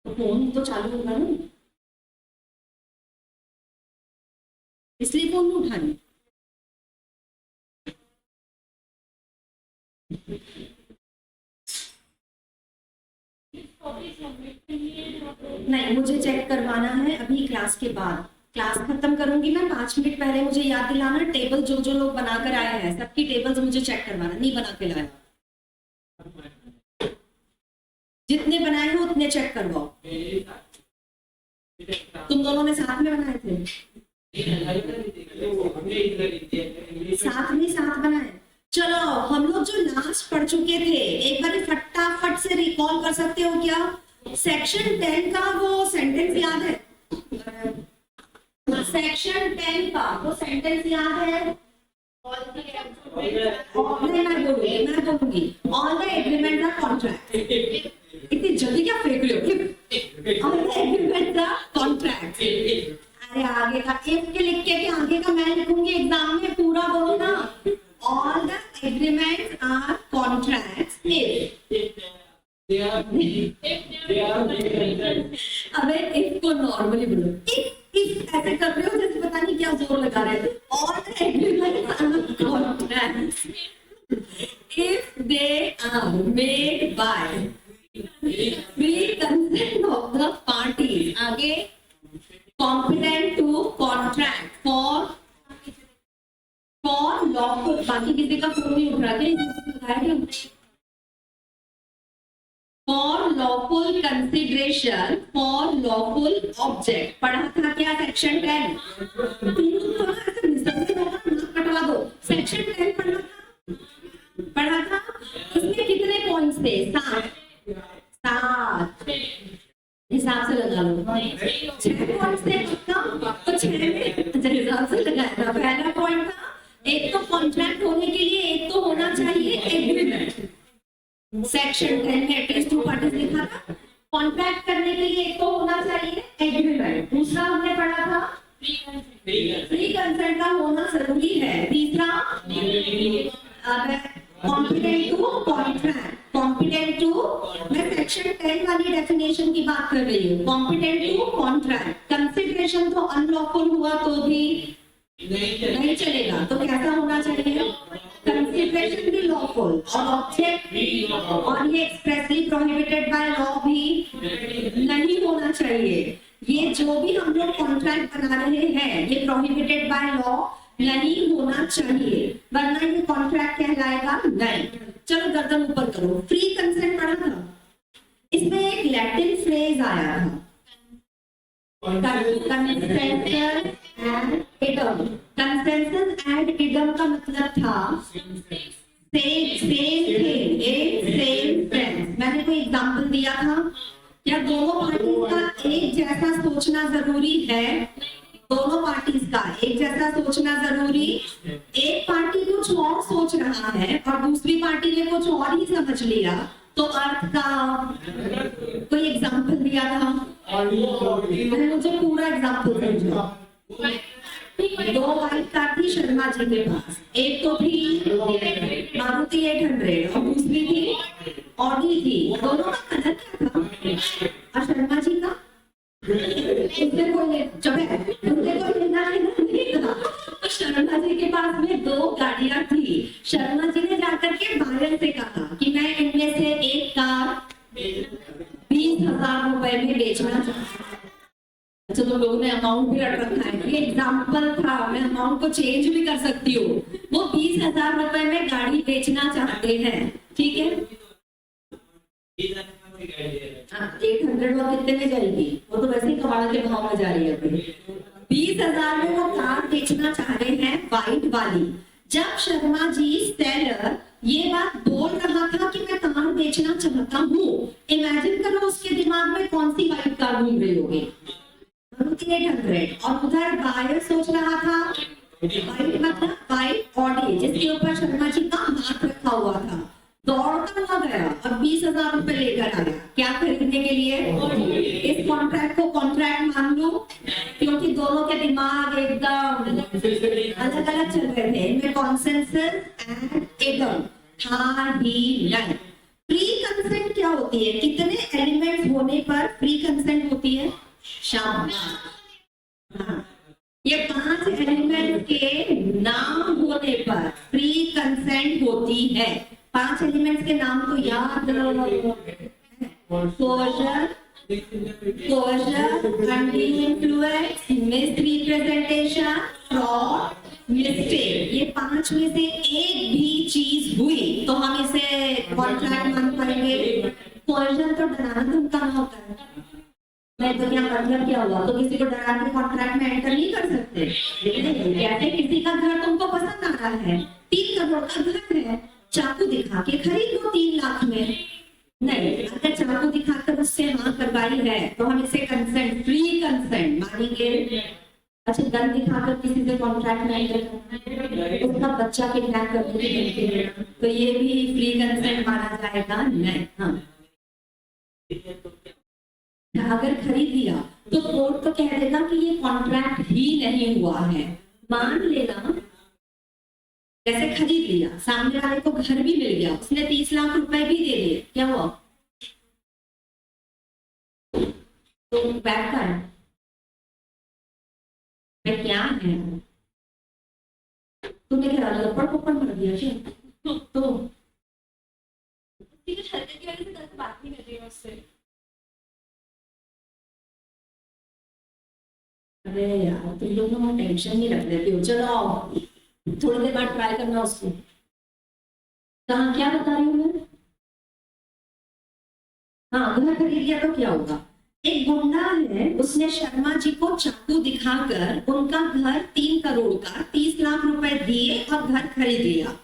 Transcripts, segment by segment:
Phone तो चालू होगा ना, इसलिए फोन नहीं उठानी। नहीं, मुझे चेक करवाना है अभी क्लास के बाद। क्लास खत्म करूंगी मैं, 5 मिनट पहले मुझे याद दिलाना, टेबल जो जो लोग बनाकर आए हैं सबकी टेबल्स मुझे चेक करवाना, नहीं बना के लाया। जितने बनाए हैं उतने चेक करवाओ। तुम दोनों ने साथ में बनाए थे? साथ बनाए। चलो हम लोग जो लास्ट पढ़ चुके थे एक बार फटाफट से रिकॉल कर सकते हो क्या? सेक्शन 10 का वो सेंटेंस याद है? सेक्शन 10 का वो सेंटेंस याद है? मैं बोलूंगी all the agreement the contract. इतनी जल्दी क्या फेंक रहे हो? All the agreement the contract. अरे आगे का इफ के लिख के आगे का मैं लिखूंगी एग्जाम में, पूरा बोलो ना। All the agreements are contracts if अबे इफ को नॉर्मली बोलो, इफ ऐसे कर रहे हो जैसे पता नहीं क्या जोर लगा रहे थे। All the agreements are contracts if they are made by free consent of the parties. आगे competent to contract for lawful, बाकी किसी का फोन नहीं उठ रहा क्या? For lawful consideration for lawful object पढ़ा था क्या सेक्शन 10? कटवा दो, सेक्शन 10 पढ़ा था। इसमें कितने पॉइंट्स थे? 7 हिसाब से लगा लो। 6 पॉइंट्स थे पक्का, तो 6 में हिसाब से लगाया था। पहला पॉइंट था एक तो कॉन्ट्रैक्ट होने के लिए एक तो होना चाहिए एग्रीमेंट। सेक्शन 10 में एटलीस्ट 2 पार्टीज लिखा था। कॉन्ट्रैक्ट करने के लिए एक तो होना चाहिए एग्रीमेंट। दूसरा हमने पढ़ा था फ्री कंसेंट का होना जरूरी है। तीसरा competent to contract. Competent to, मैं सेक्शन 10 वाली डेफिनेशन की बात कर रही हूँ। Competent to contract. कंसिडरेशन तो अनलॉफुल हुआ तो भी नहीं चलेगा, तो कैसा होना चाहिए? कंसिडरेशन भी लॉफुल और ऑब्जेक्ट भी, और ये एक्सप्रेसली प्रोहिबिटेड बाय लॉ भी नहीं होना चाहिए। ये जो भी हम लोग कॉन्ट्रैक्ट बना रहे हैं ये प्रोहिबिटेड बाय लॉ नहीं होना चाहिए, वरना ये कॉन्ट्रैक्ट कहलाएगा नहीं। चलो गर्दन ऊपर करो। फ्री कंसेंट पढ़ा था, इसमें एक लैटिन फ्रेज आया था कंसेंसस एंड इडम का मतलब था मैंने कोई एग्जांपल दिया था क्या? दोनों पार्टीज का एक जैसा सोचना जरूरी है। दोनों पार्टीज का एक जैसा सोचना जरूरी। एक पार्टी कुछ और सोच रहा है और दूसरी पार्टी ने कुछ और ही समझ लिया, तो अर्थ का कोई एग्जांपल दिया था। मैंने मुझे पूरा एग्जांपल समझा। 2 बाइक कार थी शर्मा जी के पास। एक तो थी मारुति 800 और दूसरी थी ऑडी थी। दोनों का कलर क्या था? और शर्मा जी का उससे कोई लेना नहीं था। तो शर्मा जी के पास में 2 गाड़ियां थी। शर्मा जी ने जाकर के बायर से कहा कि मैं इनमें से एक कार 20,000 रुपए में बेचना चाहता हूँ। अच्छा, तो लोगों ने अमाउंट भी रख रखा है, ये एग्जाम्पल था, मैं अमाउंट को चेंज भी कर सकती हूँ। वो 20,000 रुपए में गाड़ी बेचना चाहते हैं, ठीक है? 800 वो कितने में जाएगी? वो तो वैसे ही कबाड़ के भाव में जा रही है अभी। 20,000 में वो कार बेचना चाह रहे हैं, व्हाइट वाली। जब शर्मा जी सेलर ये बात बोल रहा था कि मैं कार बेचना चाहता हूँ, इमेजिन करो उसके दिमाग में कौन सी व्हाइट कार घूम रही होगी? 800। और उधर बायर सोच रहा था व्हाइट मतलब व्हाइट ऑडी, जिसके ऊपर शर्मा जी का हाथ रखा हुआ था। दौड़ता हुआ गया और 20,000 रुपए लेकर आया। क्या खरीदने के लिए? इस कॉन्ट्रैक्ट को कॉन्ट्रैक्ट मान लो, क्योंकि दोनों के दिमाग एकदम अलग अलग चल रहे थे। इनमें कॉन्सेंसस एंड एडम था ही नहीं। प्री कंसेंट क्या होती है? कितने एलिमेंट्स होने पर प्री कंसेंट होती है? शाबाश। हाँ, ये 5 एलिमेंट के नाम होने पर प्री कंसेंट होती है। 5 एलिमेंट्स के नाम तो याद रहो। Undue influence, misrepresentation, fraud, mistake. ये 5 में से एक भी चीज हुई तो हम इसे कॉन्ट्रैक्ट मान पाएंगे। कोर्जन तो डराना धमकाना होता है। नहीं तो क्या मतलब क्या हुआ? तो किसी को डरा के कॉन्ट्रैक्ट में एंटर नहीं कर सकते। कैसे किसी का घर तुमको पसंद आ रहा है, 3 करोड़ का घर है, चाकू दिखा के खरीद लो 3 लाख में। नहीं, अगर चाकू दिखाकर उससे हाँ करवाई है तो हम इसे कंसेंट, फ्री कंसेंट मानेंगे। अच्छा, गन दिखाकर किसी से कॉन्ट्रैक्ट में एंटर करना, उसका बच्चा किडनैप करने की धमकी देना, तो ये भी फ्री कंसेंट माना जाएगा? नहीं। हाँ, अगर खरीद लिया तो कोर्ट तो कह देगा कि ये कॉन्ट्रैक्ट ही नहीं हुआ है। मान लेना जैसे खरीद लिया, सामने वाले को घर भी मिल गया, उसने 30 लाख रुपए भी दे दिए, क्या हुआ? तो बैक कर क्या है? तुमने क्या लपड़ पपड़ कर दिया? तो बात नहीं कर रही है उससे। अरे यार, तुम लोग टेंशन नहीं रख लेते हो। चलो आओ, थोड़ी देर बाद ट्राई करना उसको। कहाँ, क्या बता रही हूँ मैं? हाँ, घर खरीद लिया तो क्या होगा? एक गुंडा है, उसने शर्मा जी को चाकू दिखाकर उनका घर 3 करोड़ का 30 लाख रुपए दिए और घर खरीद लिया।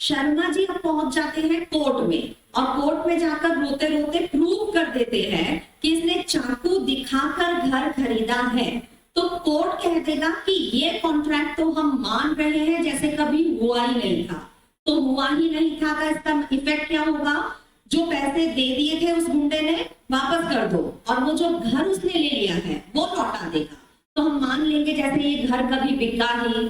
शर्मा जी अब पहुंच जाते हैं कोर्ट में और कोर्ट में जाकर रोते रोते प्रूव कर देते हैं कि इसने चाकू दिखाकर घर खरीदा है। तो कोर्ट कह देगा कि ये कॉन्ट्रैक्ट तो हम मान रहे हैं जैसे कभी हुआ ही नहीं था। तो हुआ ही नहीं था का इसका इफेक्ट क्या होगा? जो पैसे दे दिए थे उस गुंडे ने वापस कर दो, और वो जो घर उसने ले लिया है वो लौटा देगा। तो हम मान लेंगे जैसे ये घर कभी बिका ही,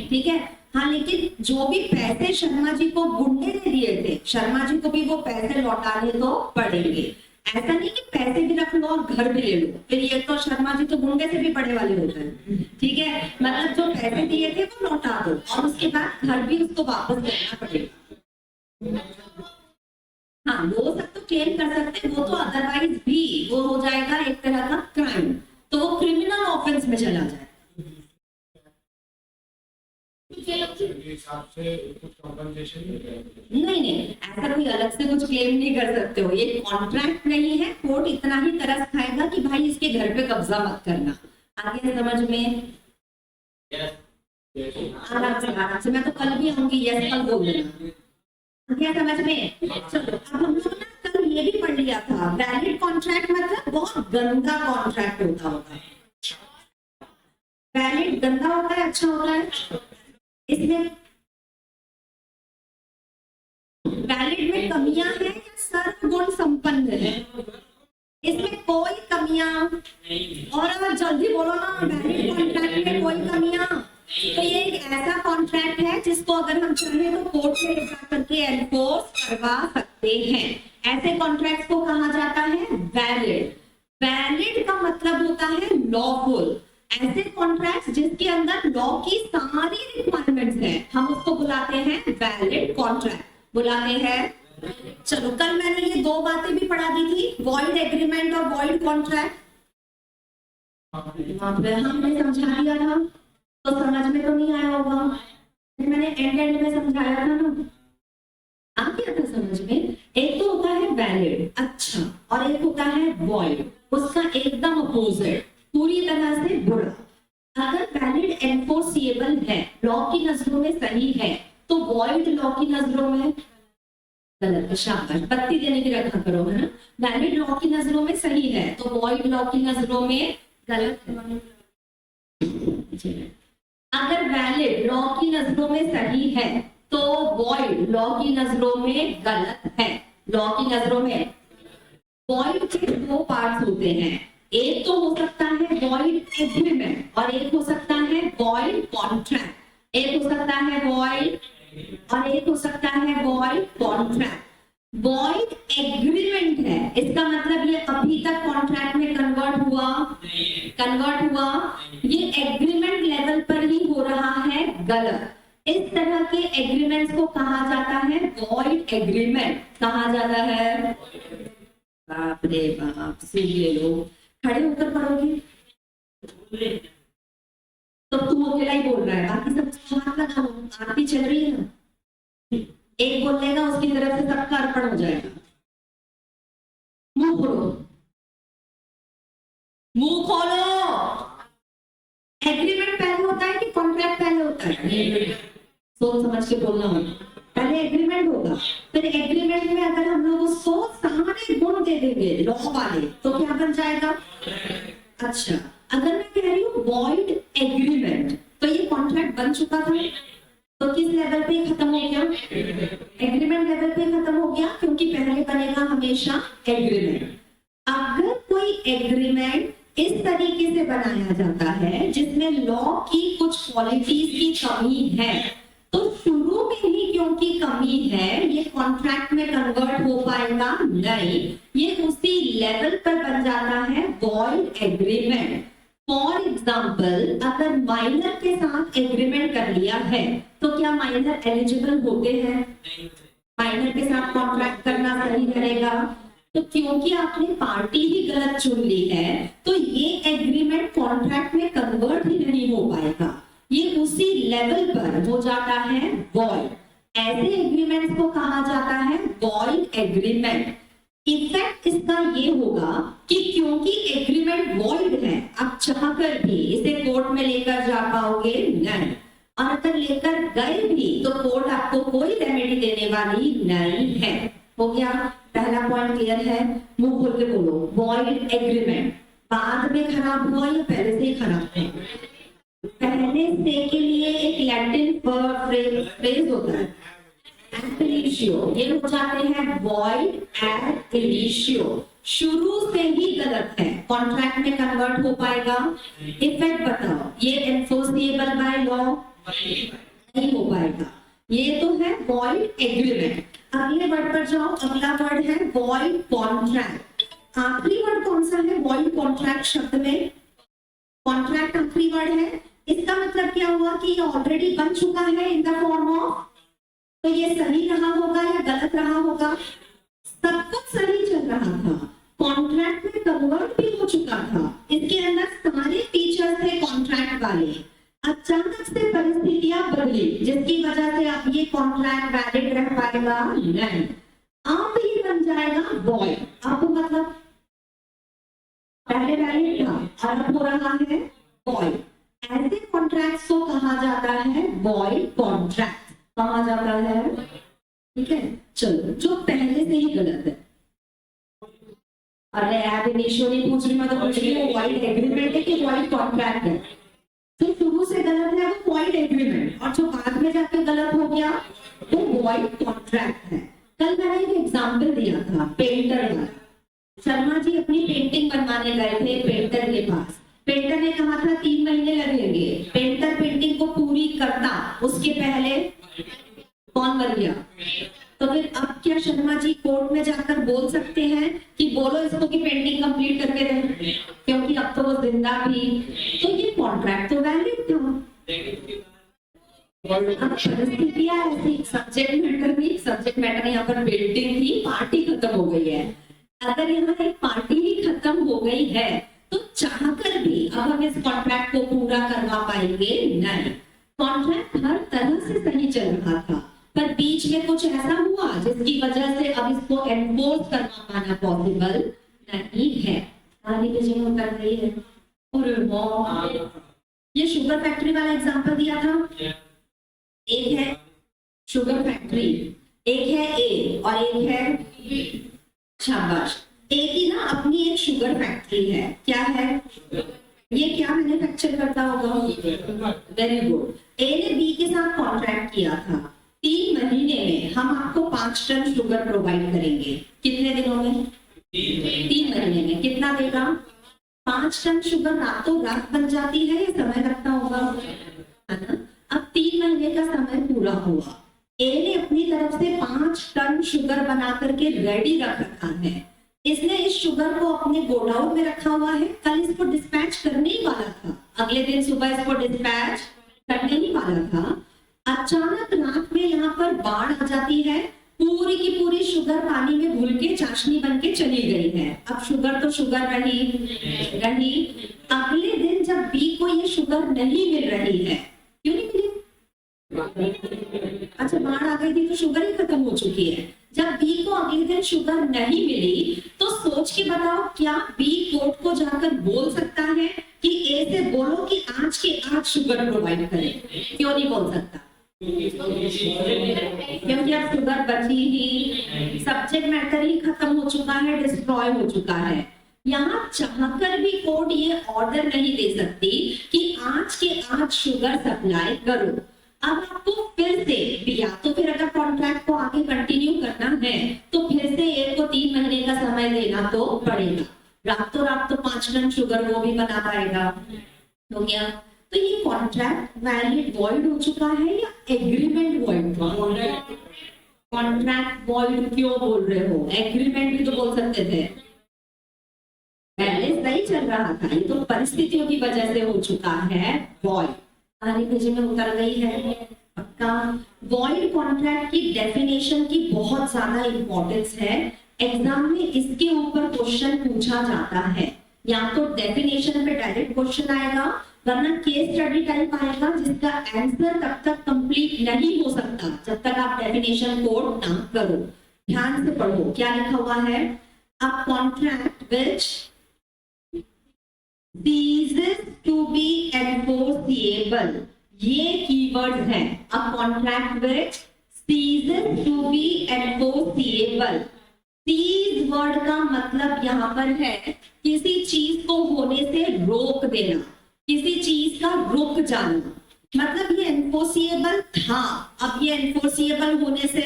ठीक है। हाँ, लेकिन जो भी पैसे शर्मा जी को गुंडे ने दिए थे, शर्मा जी को भी वो पैसे लौटाने तो पड़ेंगे। ऐसा नहीं कि पैसे भी रख लो और घर भी ले लो, फिर ये तो शर्मा जी तो गुंडे से भी बड़े वाले होते हैं, ठीक है। मतलब जो पैसे दिए थे वो लौटा दो और उसके बाद घर भी उसको वापस देना पड़ेगा। हाँ, वो सब तो क्लेम कर सकते हैं, वो तो अदरवाइज भी वो हो जाएगा एक तरह का क्राइम, तो वो क्रिमिनल ऑफेंस में चला जाए। नहीं, ऐसा कोई अलग से कुछ क्लेम नहीं कर सकते हो। ये कॉन्ट्रैक्ट नहीं है, कोर्ट इतना ही तरस खाएगा कि भाई इसके घर पे कब्जा मत करना। आगे समझ में? आराम से मैं तो कल भी आऊंगी, यस कल बोल देना। क्या समझ में? चलो, अब हम लोग ना कल ये भी पढ़ लिया था, वैलिड कॉन्ट्रैक्ट मतलब बहुत गंदा कॉन्ट्रैक्ट होता है। वैलिड गंदा होता है, अच्छा होता है? इसमें वैलिड में कमियां हैं या सर्वगुण संपन्न है? इसमें कोई कमियां, और अगर जल्दी बोलो ना, वैलिड कॉन्ट्रैक्ट में कोई कमियां, तो ये एक ऐसा कॉन्ट्रैक्ट है जिसको अगर हम चाहें तो कोर्ट में ले जाकर के एनफोर्स करवा सकते हैं। ऐसे कॉन्ट्रैक्ट को कहा जाता है वैलिड। वैलिड का मतलब होता है लॉफुल। ऐसे कॉन्ट्रैक्ट जिसके अंदर लॉ की सारी रिक्वायरमेंट्स हैं, हम उसको बुलाते हैं वैलिड कॉन्ट्रैक्ट, बुलाते हैं। चलो, कल मैंने ये 2 बातें भी पढ़ा दी थी, वॉइड एग्रीमेंट और वॉइड कॉन्ट्रैक्ट। हमने समझा दिया था, तो समझ में तो नहीं आया होगा, मैंने एंड में समझाया था ना, आ गया था समझ में? एक तो होता है वैलिड, अच्छा, और एक होता है वॉइड, उसका एकदम अपोजिट, पूरी तरह से बुरा। अगर वैलिड एनफोर्सिएबल है, लॉ की नजरों में सही है, तो वॉइड लॉ की नजरों में गलत। शाबाश, बत्ती देने की रखा करो, है ना। वैलिड लॉ की नजरों में सही है तो वॉइड लॉ की नजरों में गलत है। अगर वैलिड लॉ की नजरों में सही है तो वॉइड लॉ की नजरों में गलत है। लॉ की नजरों में वॉइड के 2 पार्ट्स होते हैं, एक तो हो सकता है वॉइड एग्रीमेंट और एक हो सकता है वॉइड कॉन्ट्रैक्ट। एक हो सकता है वॉइड और एक हो सकता है वॉइड कॉन्ट्रैक्ट। वॉइड एग्रीमेंट है, इसका मतलब ये अभी तक कॉन्ट्रैक्ट में कन्वर्ट हुआ, ये एग्रीमेंट लेवल पर ही हो रहा है गलत। इस तरह के एग्रीमेंट्स को कहा जाता है वॉइड एग्रीमेंट। कहा जाता है, बाप रे बाप, सुन ले लो, खड़े होकर पढ़ोगे तो तू अकेला ही बोल रहा है, बाकी सब हाथ लगा लो, आरती चल रही है ना, एक बोलेगा उसकी तरफ से सबका अर्पण हो जाएगा। मुंह खोलो, मुंह खोलो। एग्रीमेंट पहले होता है कि कॉन्ट्रैक्ट पहले होता है? सोच समझ के बोलना होगा। पहले एग्रीमेंट होगा, फिर एग्रीमेंट में अगर हम लोग उसको सारे गुण दे देंगे लॉ वाले तो क्या बन जाएगा? अच्छा, अगर मैं कह रही हूँ वॉइड एग्रीमेंट, तो ये कॉन्ट्रैक्ट बन चुका था, तो किस लेवल पे खत्म हो गया? एग्रीमेंट लेवल पे खत्म हो गया, क्योंकि पहले बनेगा हमेशा एग्रीमेंट। अगर कोई एग्रीमेंट इस तरीके से बनाया जाता है जिसमें लॉ की कुछ क्वालिटीज की कमी है, तो शुरू में ही क्योंकि कमी है, ये कॉन्ट्रैक्ट में कन्वर्ट हो पाएगा नहीं, ये उसी लेवल पर बन जाता है वॉइड एग्रीमेंट। फॉर एग्जाम्पल, अगर माइनर के साथ एग्रीमेंट कर लिया है तो क्या माइनर एलिजिबल होते हैं? माइनर के साथ कॉन्ट्रैक्ट करना सही रहेगा? तो क्योंकि आपने पार्टी ही गलत चुन ली है, तो ये एग्रीमेंट कॉन्ट्रैक्ट में कन्वर्ट ही नहीं हो पाएगा, ये उसी लेवल पर हो जाता है वॉइड। ऐसे एग्रीमेंट्स को कहा जाता है वॉइड एग्रीमेंट। इफेक्ट इसका ये होगा कि क्योंकि एग्रीमेंट वॉइड है, आप चाहकर भी इसे कोर्ट में लेकर जा पाओगे नहीं, और अगर लेकर गए भी तो कोर्ट आपको कोई रेमेडी देने वाली नहीं है। हो गया, पहला पॉइंट क्लियर है? मुंह खोल के बोलो, वॉइड एग्रीमेंट बाद में खराब हुआ या पहले से ही खराब है? पहले से के लिए एक लैटिन फ्रेज होता है ab initio, ये हो जाते हैं वॉइड ab initio, शुरू से ही गलत है, कॉन्ट्रैक्ट में कन्वर्ट हो पाएगा? इफेक्ट बताओ, ये एनफोर्सेबल बाय लॉ नहीं हो पाएगा, ये तो है वॉइड एग्रीमेंट। अगले वर्ड पर जाओ, अगला वर्ड है वॉइड कॉन्ट्रैक्ट। आखिरी वर्ड कौन सा है वॉइड कॉन्ट्रैक्ट शब्द में? कॉन्ट्रैक्ट आखिरी वर्ड है। इसका मतलब क्या हुआ कि ये ऑलरेडी बन चुका है इन द फॉर्म ऑफ, तो ये सही रहा होगा या गलत रहा होगा? सब कुछ सही चल रहा था, कॉन्ट्रैक्ट में कन्वर्ट भी हो चुका था, इसके अंदर सारे फीचर्स थे कॉन्ट्रैक्ट वाले। अचानक से परिस्थितियां बदली जिसकी वजह से अब ये कॉन्ट्रैक्ट वैलिड रह पाएगा नहीं, अब ये बन जाएगा वॉइड। अब मतलब पहले वैलिड था, अब हो रहा है वॉइड। ऐसे कॉन्ट्रैक्ट्स को कहा जाता है वॉइड कॉन्ट्रैक्ट। कहा जाता है, ठीक है? चलो, जो पहले से ही गलत है, अरे ab initio नहीं पूछ रही मैं, तो पूछ रही हूँ वॉइड एग्रीमेंट है कि वॉइड कॉन्ट्रैक्ट है? तो शुरू से गलत है वो वॉइड एग्रीमेंट, और जो बाद में जाके गलत हो गया वो वॉइड कॉन्ट्रैक्ट है। कल मैंने एक एग्जांपल दिया था पेंटर वाला। शर्मा जी अपनी पेंटिंग बनवाने गए थे पेंटर के पास, पेंटर ने कहा था 3 महीने लगेंगे। पेंटर पेंटिंग को पूरी करता, उसके पहले कौन मर गया? तो फिर अब क्या शर्मा जी कोर्ट में जाकर बोल सकते हैं कि बोलो इसको कि पेंटिंग कंप्लीट करके दे, क्योंकि अब तो वो जिंदा भी, तो ये कॉन्ट्रैक्ट तो वैलिड था। अब परिस्थितियां ऐसी, सब्जेक्ट मैटर यहाँ पर पेंटिंग थी, पार्टी खत्म हो गई है। अगर यहाँ एक पार्टी ही खत्म हो गई है तो चाहकर भी अब हम इस कॉन्ट्रैक्ट को पूरा करवा पाएंगे नहीं। कॉन्ट्रैक्ट हर तरह से सही चल रहा था, पर बीच में कुछ ऐसा हुआ जिसकी वजह से अब इसको एनफोर्स करना पाना पॉसिबल नहीं है। आगे की जगह कर रही है। और ये शुगर फैक्ट्री वाला एग्जांपल दिया था, एक है शुगर फैक्ट्री, एक है ए और एक है, शाबाश, ए की ना अपनी एक शुगर फैक्ट्री है। क्या है ये? क्या मैन्युफैक्चर करता होगा? Very good. ए ने बी के साथ कॉन्ट्रैक्ट किया था, 3 महीने में हम आपको 5 टन शुगर प्रोवाइड करेंगे। कितने दिनों में? 3 महीने में। कितना देगा? 5 टन शुगर रातों रात बन जाती है या समय लगता होगा, है ना। अब 3 महीने का समय पूरा हुआ, ए ने अपनी तरफ से 5 टन शुगर बना करके रेडी रख रखा है। इसने इस शुगर को अपने गोडाउन में रखा हुआ है, कल इसको डिस्पैच करने ही वाला था, अगले दिन सुबह इसको डिस्पैच करने ही वाला था। अचानक रात में यहाँ पर बाढ़ आ जाती है, पूरी की पूरी शुगर पानी में घुल के चाशनी बन के चली गई है। अब शुगर तो शुगर रही। अगले दिन जब बी को ये शुगर नहीं मिल रही है, क्यों नहीं मिली? अच्छा, बाढ़ आ गई थी तो शुगर ही खत्म हो चुकी है। जब बी को अगले दिन शुगर नहीं मिली तो सोच के बताओ, क्या बी कोर्ट को जाकर बोल सकता है कि ए से बोलो कि आज के आज शुगर प्रोवाइड करे? क्यों नहीं बोल सकता? क्योंकि अब शुगर बची ही, सब्जेक्ट मैटर ही खत्म हो चुका है, डिस्ट्रॉय हो चुका है। यहाँ चाहकर भी कोर्ट ये ऑर्डर नहीं दे सकती कि आज के आज शुगर सप्लाई करो। अब आपको फिर से, या तो फिर अगर कॉन्ट्रैक्ट को आगे कंटिन्यू करना है तो फिर से एक को 3 महीने का समय देना तो पड़ेगा। रातों रात तो 5 टन शुगर वो भी बना पाएगा, हो गया। तो ये कॉन्ट्रैक्ट वैलिड वॉइड हो चुका है या एग्रीमेंट वॉइड? कॉन्ट्रैक्ट वॉइड क्यों बोल रहे हो? एग्रीमेंट भी तो बोल सकते थे, पहले सही चल रहा था, ये तो परिस्थितियों की वजह से हो चुका है वॉइड। हमारी पेज में उतर गई है पक्का। वॉइड कॉन्ट्रैक्ट की डेफिनेशन की बहुत ज्यादा इंपॉर्टेंस है, एग्जाम में इसके ऊपर क्वेश्चन पूछा जाता है। या तो डेफिनेशन पे डायरेक्ट क्वेश्चन आएगा, वरना केस स्टडी टाइप आएगा जिसका आंसर तब तक कंप्लीट नहीं हो सकता जब तक आप डेफिनेशन कोड ना करो। ध्यान से पढ़ो क्या लिखा हुआ है। A contract which ceases to be enforceable, ये कीवर्ड है। A contract which ceases to be enforceable। Cease word का मतलब यहाँ पर है किसी चीज को होने से रोक देना, किसी चीज का रुक जाना। मतलब ये एनफोर्सिएबल था, अब ये एनफोर्सिएबल होने से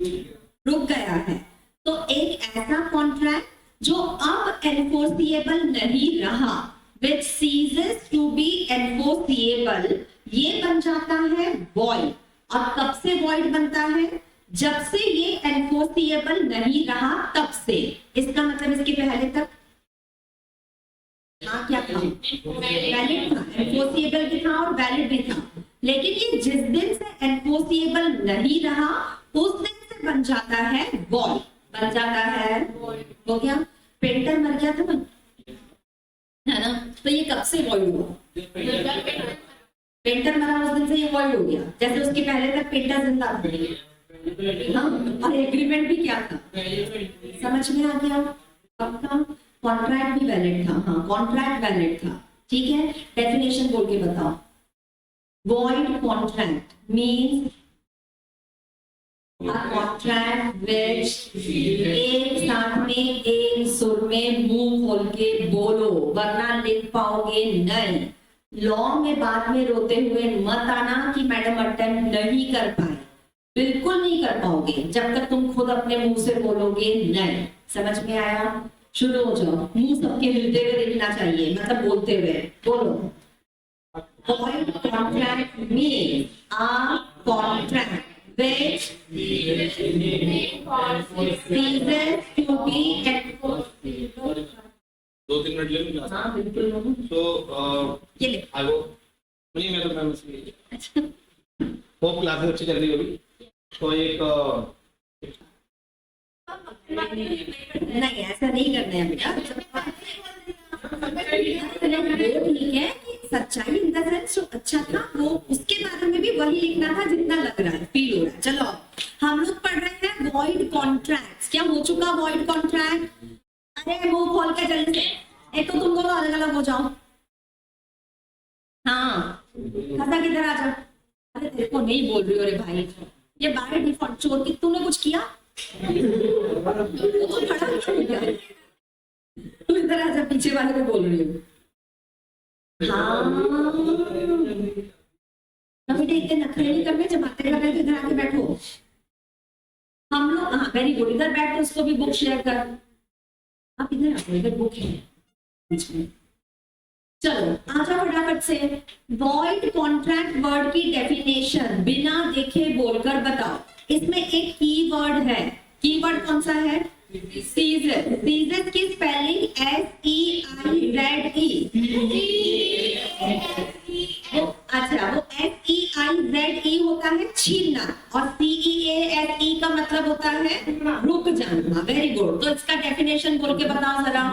रुक गया है। तो एक ऐसा कॉन्ट्रैक्ट जो अब एनफोर्सिएबल नहीं रहा, which ceases to be enforceable, ये बन जाता है void। और कब से void बनता है? जब से ये एनफोर्सिएबल नहीं रहा तब से। इसका मतलब इसके पहले तक हाँ क्या था? वैलिड था, एनफोर्सिएबल भी था और वैलिड भी था। लेकिन ये जिस दिन से एनफोर्सिएबल नहीं रहा उस दिन से बन जाता है वॉइड, बन जाता है। हो गया। पेंटर मर गया था ना, है ना, तो ये कब से वॉइड हुआ? पेंटर मरा उस दिन से ये वॉइड हो गया, जैसे उसके पहले तक पेंटर जिंदा था। हाँ, और एग्रीमेंट भी क्या था? समझ में आ गया? पक्का। कॉन्ट्रैक्ट भी वैलिड था, हाँ कॉन्ट्रैक्ट वैलिड था, ठीक है। डेफिनेशन बोल के बताओ। Void contract means a contract which, एक साथ में एक सुर में मुंह खोल के बोलो वरना लिख पाओगे नहीं। लॉ में बाद में रोते हुए मत आना कि मैडम अटेम्प्ट नहीं कर पाए, बिल्कुल नहीं कर पाओगे जब तक तुम खुद अपने मुंह से बोलोगे नहीं। समझ में आया? शुरू हो जाओ। मुंह सबके हिलते हुए देखना चाहिए, मतलब बोलते हुए बोलो। Void contract means a contract which ceases to be enforceable। 2-3 minute ले लूं? हाँ बिल्कुल। तो ये ले। आई वो नहीं, मैं तो मैम इसलिए होप क्लासेस अच्छी चल रही होगी। तो एक नहीं ऐसा नहीं करना है बेटा। वो ठीक है कि सच्चाई इन द सेंस जो अच्छा था वो उसके बारे में भी वही लिखना था जितना लग रहा है, फील हो रहा है। चलो हम लोग पढ़ रहे हैं वॉइड कॉन्ट्रैक्ट्स। क्या हो चुका वॉइड कॉन्ट्रैक्ट? अरे मुंह खोल के जल्दी से, एक तो तुम दोनों अलग अलग हो जाओ। हाँ खसा किधर आ जाओ। अरे तेरे को नहीं बोल रही हो रे भाई, ये बाय डिफॉल्ट चोर की तूने कुछ किया? तो खड़ा क्यों हो गया? तू इधर आजा, पीछे वाले को बोल रही हूँ। हाँ बेटे इतने नखरे नहीं करने, जब आते लगे तो इधर आके बैठो। हम लोग हाँ वेरी गुड, इधर बैठ के उसको भी बुक शेयर कर। आप इधर आओ, इधर बुक है बीच में। चलो आ जाओ फटाफट से। वॉइड कॉन्ट्रैक्ट वर्ड की डेफिनेशन बिना देखे बोलकर बताओ। इसमें एक की वर्ड है, की वर्ड कौन सा है? सीजर। सीजर की स्पेलिंग SEIZE। अच्छा, वो SEIZE होता है छीनना, और CEASE का मतलब होता है रुक जाना। Very good. तो इसका डेफिनेशन बोल के बताओ जरा।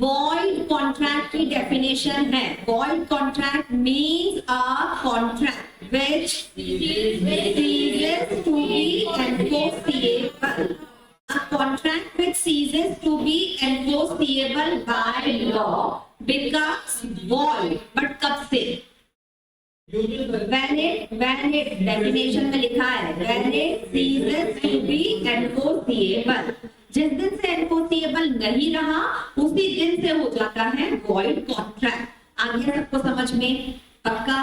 वॉइड कॉन्ट्रैक्ट की डेफिनेशन है, void contract means a contract which ceases to be enforceable। A contract which ceases to be enforceable by law becomes void। but कब से? when it definition में लिखा है when it ceases to be enforceable। जिस दिन से enforceable नहीं रहा उसी दिन से हो जाता है void contract। आ गया सबको समझ में? पक्का?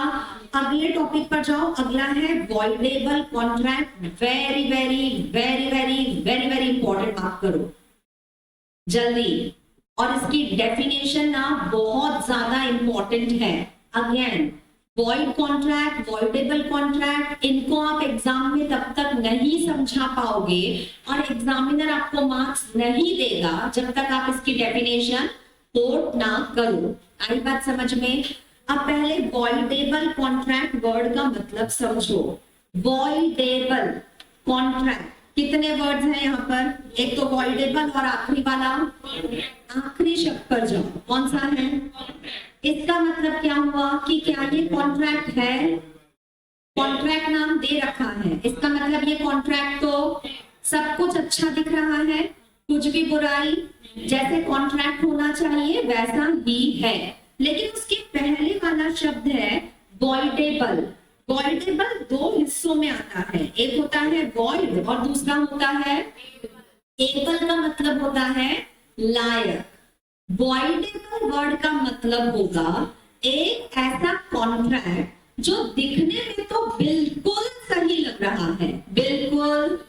अगले टॉपिक पर जाओ। अगला है voidable contract। Very very very very very very important, mark करो जल्दी। और इसकी डेफिनेशन ना बहुत ज्यादा इंपॉर्टेंट है। Again void contract, voidable contract, इनको आप एग्जाम में तब तक नहीं समझा पाओगे और एग्जामिनर आपको मार्क्स नहीं देगा जब तक आप इसकी डेफिनेशन कोट ना करो। आई बात समझ में? अब पहले वॉइडेबल कॉन्ट्रैक्ट वर्ड का मतलब समझो। वॉइडेबल कॉन्ट्रैक्ट कितने वर्ड्स हैं यहाँ पर? एक तो वॉइडेबल और आखिरी वाला, आखिरी शब्द पर जाओ, कौन सा है? इसका मतलब क्या हुआ कि क्या ये कॉन्ट्रैक्ट है? कॉन्ट्रैक्ट नाम दे रखा है, इसका मतलब ये कॉन्ट्रैक्ट तो सब कुछ अच्छा दिख रहा है, कुछ भी बुराई, जैसे कॉन्ट्रैक्ट होना चाहिए वैसा ही है। लेकिन उसके पहले वाला शब्द है वॉइडेबल। वॉइडेबल दो हिस्सों में आता है, एक होता है वॉइड और दूसरा होता है एबल। का मतलब होता है लायक। वॉइडेबल वर्ड का मतलब होगा एक ऐसा कॉन्ट्रैक्ट जो दिखने में तो बिल्कुल सही लग रहा है, बिल्कुल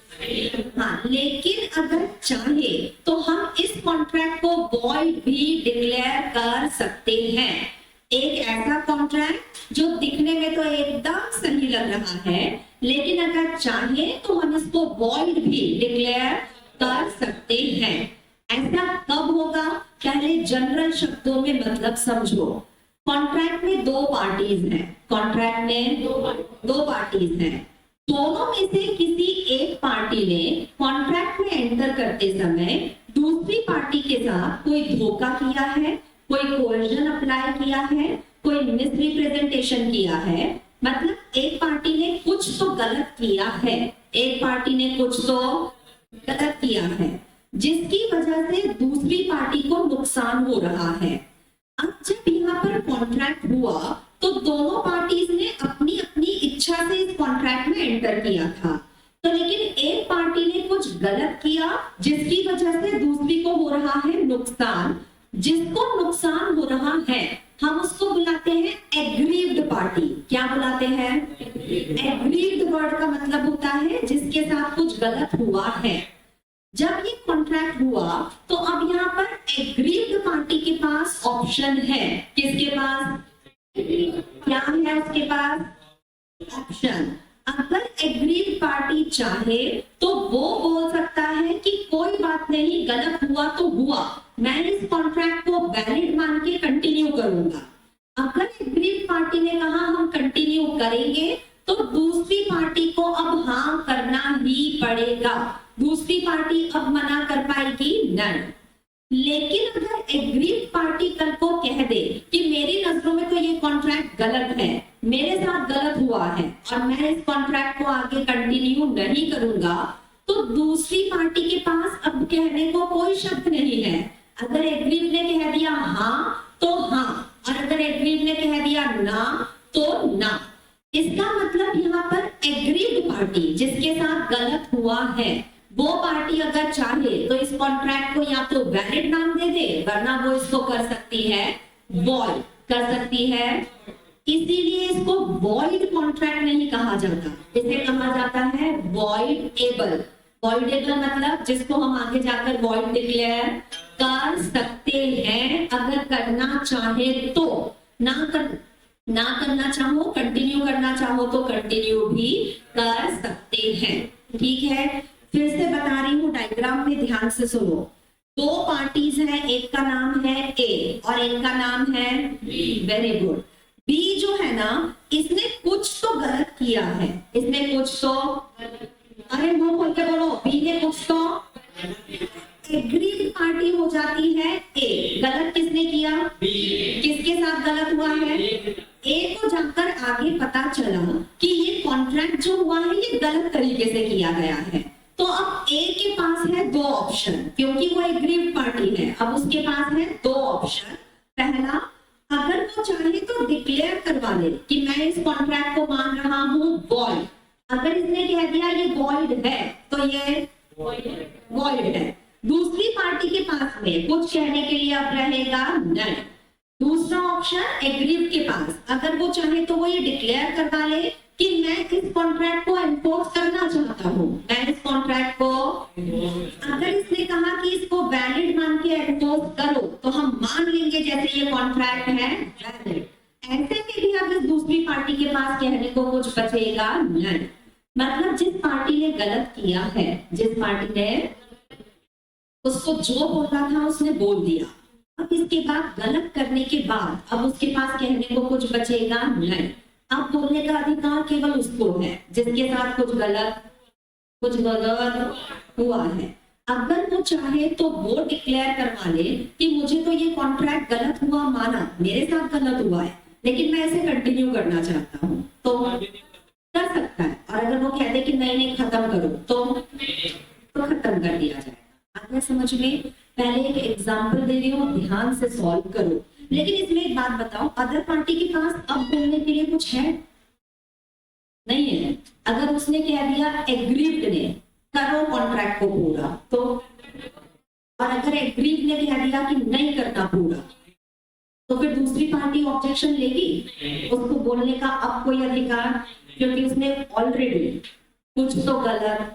हाँ, लेकिन अगर चाहे तो हम इस कॉन्ट्रैक्ट को वॉइड भी डिक्लेयर कर सकते हैं। एक ऐसा कॉन्ट्रैक्ट जो दिखने में तो एकदम सही लग रहा है, लेकिन अगर चाहे तो हम इसको वॉइड भी डिक्लेयर कर सकते हैं। ऐसा कब होगा? पहले जनरल शब्दों में मतलब समझो। कॉन्ट्रैक्ट में दो पार्टीज हैं, कॉन्ट्रैक्ट में दो पार्टीज हैं। दोनों में से किसी एक पार्टी ने कॉन्ट्रैक्ट में एंटर करते समय दूसरी पार्टी के साथ कोई धोखा किया है, कोई कोर्जन अप्लाई किया है, कोई मिसरिप्रेजेंटेशन किया है। मतलब एक पार्टी ने कुछ तो गलत किया है, एक पार्टी ने कुछ तो गलत किया है, जिसकी वजह से दूसरी पार्टी को नुकसान हो रहा है। अब जब यहाँ पर कॉन्ट्रैक्ट हुआ तो दोनों पार्टीज ने अपनी अपनी इच्छा से इस कॉन्ट्रैक्ट में एंटर किया था, तो लेकिन एक पार्टी ने कुछ गलत किया जिसकी वजह से दूसरी को हो रहा है नुकसान। जिसको नुकसान हो रहा है हम उसको बुलाते हैं एग्रीव्ड पार्टी। क्या बुलाते हैं? एग्रीव्ड वर्ड का मतलब होता है जिसके साथ कुछ गलत हुआ है। जब ये कॉन्ट्रैक्ट हुआ तो अब यहाँ पर एग्रीव्ड पार्टी के पास ऑप्शन है। किसके पास? क्या है उसके पास? ऑप्शन। अगर एग्रीड पार्टी चाहे तो वो बोल सकता है कि कोई बात नहीं, गलत हुआ तो हुआ, मैं इस कॉन्ट्रैक्ट को वैलिड मान के कंटिन्यू करूंगा। अगर एग्रीड पार्टी ने कहा हम कंटिन्यू करेंगे तो दूसरी पार्टी को अब हाँ करना ही पड़ेगा। दूसरी पार्टी अब मना कर पाएगी नहीं। लेकिन अगर एग्रीड पार्टी कल को कह दे कि मेरी नजरों में तो ये कॉन्ट्रैक्ट गलत है, मेरे साथ गलत हुआ है और मैं इस कॉन्ट्रैक्ट को आगे कंटिन्यू नहीं करूंगा, तो दूसरी पार्टी के पास अब कहने को कोई शब्द नहीं है। अगर एग्रीड ने कह दिया हाँ तो हाँ, और अगर एग्रीड ने कह दिया ना तो ना। इसका मतलब यहाँ पर एग्रीड पार्टी जिसके साथ गलत हुआ है वो पार्टी अगर चाहे तो इस कॉन्ट्रैक्ट को या तो वैलिड नाम दे दे, वरना वो इसको कर सकती है वॉइड कर सकती है। इसीलिए इसको वॉइड कॉन्ट्रैक्ट नहीं कहा जाता, इसे कहा जाता है वॉइडेबल। वॉइडेबल मतलब जिसको हम आगे जाकर वॉइड डिक्लेयर कर सकते हैं अगर करना चाहे तो। ना करना चाहो, कंटिन्यू करना चाहो तो कंटिन्यू भी कर सकते हैं। ठीक है, फिर से बता रही हूँ, डायग्राम में ध्यान से सुनो। दो पार्टीज हैं, एक का नाम है ए और एक का नाम है बी। Very good. बी जो है ना, इसने कुछ तो गलत किया है, इसने कुछ तो, अरे मुंह खोल के बोलो, बी ने कुछ तो, एग्रीड पार्टी हो जाती है ए। गलत किसने किया? किसके साथ गलत हुआ है? ए को जाकर आगे पता चला कि ये कॉन्ट्रैक्ट जो हुआ है ये गलत तरीके से किया गया है। तो अब ए के पास है दो ऑप्शन, क्योंकि वो एग्रीड पार्टी है। अब उसके पास है दो ऑप्शन। पहला, अगर वो चाहे तो डिक्लेयर करवा ले कि मैं इस कॉन्ट्रैक्ट को मान रहा हूँ वॉइड। अगर इसने कह दिया ये वॉइड है तो ये वॉइड है। दूसरी पार्टी के पास में कुछ कहने के लिए अब रहेगा नहीं। दूसरा ऑप्शन एग्रीड के पास, अगर वो चाहे तो वो ये डिक्लेयर करवा ले कि मैं इस कॉन्ट्रैक्ट को एनफोर्स करना चाहता हूँ, मैं इस कॉन्ट्रैक्ट को, अगर इसने कहा कि इसको वैलिड मान के एनफोर्स करो तो हम मान लेंगे जैसे ये कॉन्ट्रैक्ट है वैलिड। ऐसे में भी अब इस दूसरी पार्टी के पास कहने को कुछ बचेगा नहीं। मतलब जिस पार्टी ने गलत किया है, जिस पार्टी ने, उसको जो बोलना था उसने बोल दिया। अब इसके बाद गलत करने के बाद अब उसके पास कहने को कुछ बचेगा नहीं। अब बोलने का अधिकार केवल उसको है जिसके साथ कुछ गलत हुआ है। अगर वो चाहे तो वो डिक्लेयर करवा ले कि मुझे तो ये कॉन्ट्रैक्ट गलत हुआ माना, मेरे साथ गलत हुआ है, लेकिन मैं इसे कंटिन्यू करना चाहता हूँ, तो कर सकता है। और अगर वो कहते कि नहीं खत्म करो तो खत्म कर दिया जाए। आपने समझ में? पहले एक एग्जांपल दे रही हूँ, ध्यान से सॉल्व करो। लेकिन इसमें एक बात बताओ, अदर पार्टी के पास अब बोलने के लिए कुछ है? नहीं है। अगर उसने कह दिया एग्रीड ने करो कॉन्ट्रैक्ट को पूरा, तो, और अगर एग्रीड ने कह दिया कि नहीं करना पूरा, तो फिर दूसरी पार्टी ऑब्जेक्शन लेगी? उसको बोलने का अब कोई अधिकार, क्योंकि उसने ऑलरेडी कुछ तो गलत।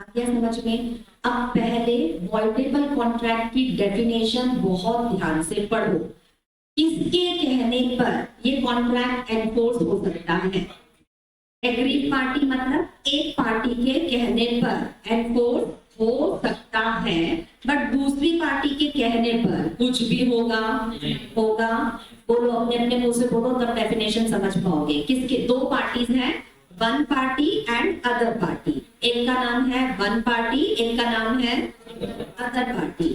क्या समझ में? अब पहले वॉइडेबल कॉन्ट्रैक्ट की डेफिनेशन बहुत ध्यान से पढ़ो। इसके कहने पर ये कॉन्ट्रैक्ट एनफोर्स हो सकता है। एग्रीड पार्टी मतलब एक पार्टी के कहने पर एनफोर्स हो सकता है, बट दूसरी पार्टी के कहने पर कुछ भी होगा। बोलो, अपने अपने मुंह से बोलो, तब डेफिनेशन समझ पाओगे। किसके? दो पार्टीज हैं, one party and other party. एक का नाम है वन पार्टी, एक का नाम है अदर पार्टी।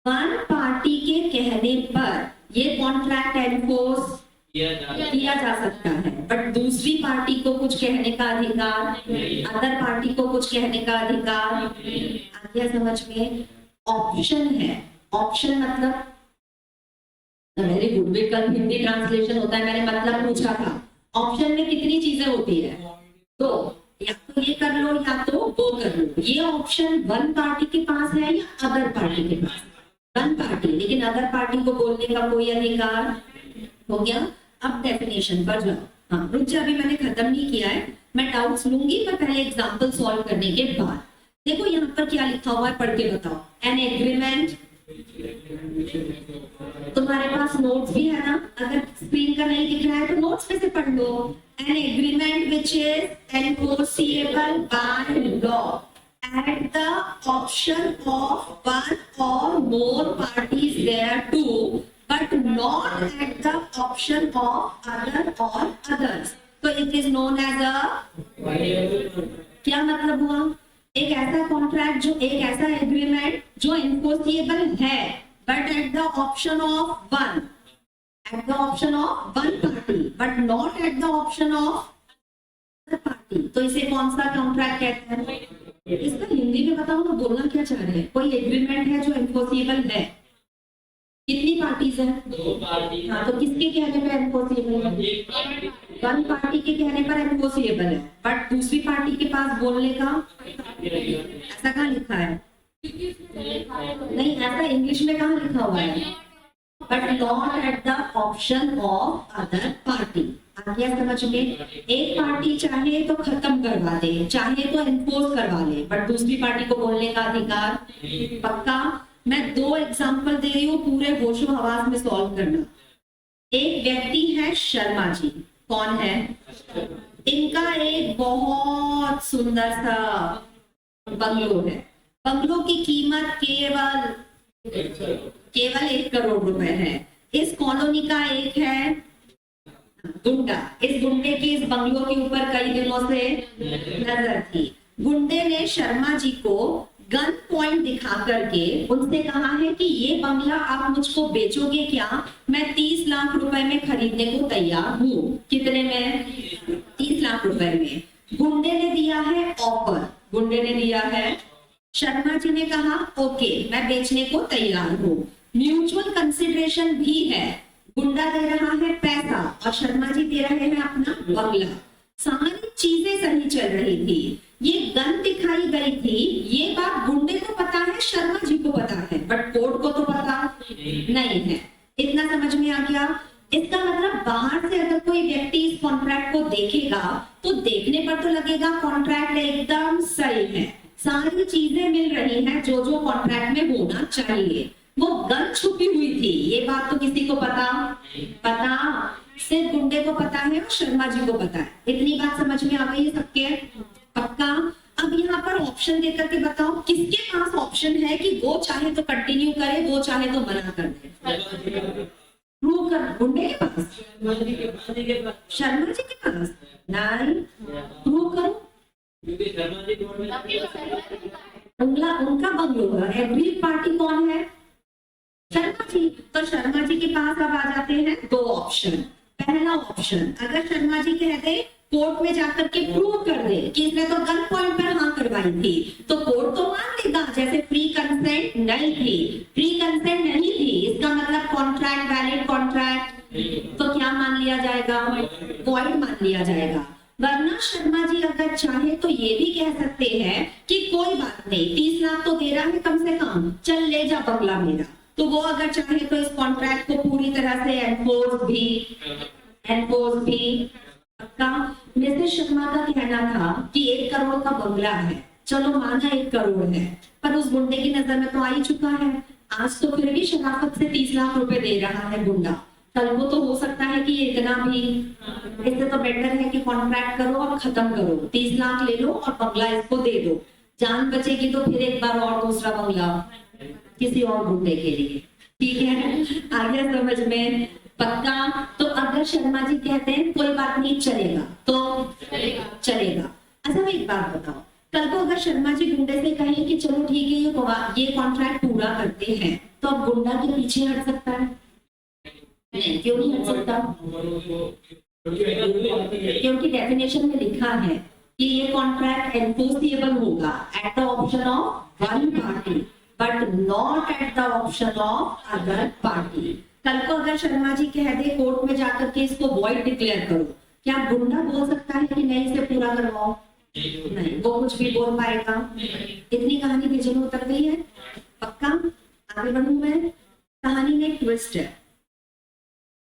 वन पार्टी के कहने पर ये कॉन्ट्रैक्ट एनफोर्स किया जा सकता है, बट दूसरी पार्टी को कुछ कहने का अधिकार, अदर पार्टी को कुछ कहने का अधिकार। आगे समझ में? ऑप्शन है। ऑप्शन मतलब, वेरी गुड, विकल्प हिंदी ट्रांसलेशन होता है, मैंने मतलब पूछा था। ऑप्शन में कितनी चीजें होती है? तो या तो ये कर लो या तो वो कर लो। ये ऑप्शन वन पार्टी के पास है या अदर पार्टी के पास? वन पार्टी, लेकिन अदर पार्टी को बोलने का कोई अधिकार। हो गया? अब डेफिनेशन पर जाओ। हाँ, रुक जा, अभी मैंने खत्म नहीं किया है, मैं डाउट्स लूंगी पर पहले एग्जांपल सॉल्व करने के बाद। देखो यहाँ पर क्या लिखा हुआ है, पढ़ के बताओ। एन एग्रीमेंट, तुम्हारे पास नोट्स भी है ना? अगर स्क्रीन का नहीं दिख रहा है तो नोट्स में से पढ़ लो। An agreement which is enforceable by law at the option of one or more parties thereto, but not at the option of other or others. So it is known as a, क्या मतलब हुआ? एक ऐसा contract जो, एक ऐसा agreement जो enforceable है, but at the option of one, at the option of one party, but not at the option of other party. तो इसे कौन सा कॉन्ट्रैक्ट कहते हैं? इसका हिंदी में बताओ तो बोलना क्या चाह रहे हैं? कोई एग्रीमेंट है जो इन्फोर्सिएबल है। कितनी पार्टीज हैं? दो पार्टी। हाँ, तो किसके कहने पर इन्फोर्सिएबल है? वन पार्टी के कहने पर इन्फोर्सिएबल है, बट दूसरी पार्टी के पास बोलने का, ऐसा कहाँ लिखा है? नहीं, ऐसा इंग्लिश में कहाँ लिखा हुआ है? But not at the option of other party. आगे समझ में? एक पार्टी चाहे तो खत्म करवा दे, चाहे तो एनफोर्स करवा ले, बट दूसरी पार्टी को बोलने का अधिकार। पक्का? मैं दो एग्जांपल दे रही हूँ, पूरे होशो हवास में सॉल्व करना। एक व्यक्ति है शर्मा जी। कौन है? इनका एक बहुत सुंदर सा बंगलो है। बंगलो की कीमत केवल 1 करोड़ रुपए है। इस कॉलोनी का एक है गुंडा। इस गुंडे की इस बंगलो के ऊपर कई दिनों से नजर थी। गुंडे ने शर्मा जी को गन पॉइंट दिखा करके उनसे कहा है कि ये बंगला आप मुझको बेचोगे क्या? मैं 30 लाख रुपए में खरीदने को तैयार हूँ। कितने में? 30 लाख रुपए में। गुंडे ने दिया है ऑफर। गुंडे ने दिया है। शर्मा जी ने कहा ओके, मैं बेचने को तैयार हूँ। म्यूचुअल कंसिडरेशन भी है। गुंडा दे रहा है पैसा और शर्मा जी दे रहे हैं अपना बंगला। सारी चीजें सही चल रही थी। ये गन दिखाई गई थी, ये बात गुंडे को पता है, शर्मा जी को पता है, बट कोर्ट को तो पता नहीं है। इतना समझ में आ गया? इसका मतलब बाहर से अगर कोई व्यक्ति इस कॉन्ट्रैक्ट को देखेगा तो देखने पर तो लगेगा कॉन्ट्रैक्ट एकदम सही है, सारी चीजें मिल रही हैं जो जो कॉन्ट्रैक्ट में होना चाहिए। वो गन छुपी हुई थी, ये बात तो किसी को पता सिर्फ गुंडे को पता है और शर्मा जी को पता है। इतनी बात समझ में आ गई है सबके? पक्का? अब यहाँ पर ऑप्शन देकर के बताओ किसके पास ऑप्शन है कि वो चाहे तो कंटिन्यू करे, वो चाहे तो मना कर दे। प्रूव कर। गुंडे के पास? शर्मा जी के पास? नहीं। प्रूव करो। उनका बंगलो है। एग्री पार्टी कौन है? शर्मा जी। तो शर्मा जी के पास अब आ जाते हैं 2 ऑप्शन। पहला ऑप्शन, अगर शर्मा जी कह दे कोर्ट में जाकर के प्रूव कर दे कि इसने तो गन पॉइंट पर हाँ करवाई थी, तो कोर्ट तो मान लेगा जैसे फ्री कंसेंट नहीं थी। फ्री कंसेंट नहीं थी इसका मतलब कॉन्ट्रैक्ट वैलिड कॉन्ट्रैक्ट, तो क्या मान लिया जाएगा? वॉइड मान लिया जाएगा। वरना शर्मा जी अगर चाहे तो ये भी कह सकते हैं कि कोई बात नहीं, 30 लाख तो दे रहा है कम से कम, चल ले जा बंगला मेरा। तो वो अगर चाहे तो इस कॉन्ट्रैक्ट को पूरी तरह से एनफोर्स भी का। मिसेस शर्मा का कहना था कि 1 करोड़ का बंगला है, चलो माना 1 करोड़ है, पर उस गुंडे की नजर में तो आ ही चुका है। आज तो फिर भी शराफत से 30 लाख रुपए दे रहा है गुंडा। कल को तो हो सकता है कि ये इतना भी, इससे तो बेटर है कि कॉन्ट्रैक्ट करो और खत्म करो, 30 लाख ले लो और बंगला इसको दे दो। जान बचेगी तो फिर एक बार और दूसरा बंगला किसी और गुंडे के लिए। ठीक है, आगे समझ में? पक्का? तो अगर शर्मा जी कहते हैं कोई बात नहीं चलेगा तो चलेगा। अच्छा एक बात बताओ, कल को अगर शर्मा जी गुंडे से कहें कि चलो ठीक है ये कॉन्ट्रैक्ट पूरा करते हैं, तो अब गुंडा के पीछे हट सकता है? नहीं, क्यों नहीं हट सकता? क्योंकि डेफिनेशन में लिखा है कि ये कॉन्ट्रैक्ट एनफोर्सिएबल होगा eight the option of one party but not at the option of other party. कल को अगर शर्मा जी कह दे कोर्ट में जाकर के इसको वॉइड डिक्लेयर करो, क्या गुंडा बोल सकता है कि नहीं इसे पूरा करवाओ? नहीं, वो कुछ भी बोल पाएगा। इतनी कहानी भेजे में उतर गई है। पक्का? आगे बढ़ूं मैं? कहानी में ट्विस्ट है।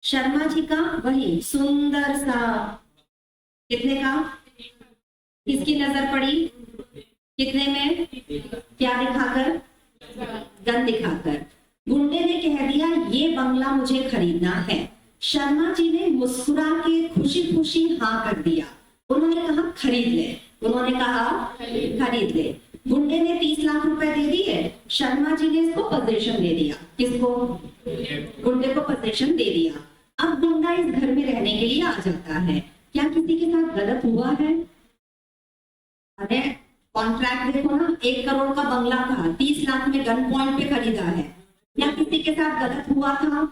शर्मा जी का वही सुंदर सा, कितने का? किसकी नजर पड़ी? कितने में? क्या दिखाकर? गन दिखाकर। गुंडे ने कह दिया ये बंगला मुझे खरीदना है। शर्मा जी ने मुस्कुरा के खुशी खुशी हाँ कर दिया। उन्होंने कहा खरीद ले। उन्होंने कहा खरीद ले। गुंडे ने 30 लाख रुपए दे दिए, शर्मा जी ने इसको पोजीशन दे दिया। किसको? गुंडे को पोजीशन दे दिया। अब गुंडा इस घर में रहने के लिए आ जाता है। क्या किसी के साथ गलत हुआ है? अरे कॉन्ट्रैक्ट देखो ना, 1 करोड़ का बंगला था, 30 लाख में गन पॉइंट पे खरीदा है। क्या किसी के साथ गलत हुआ था?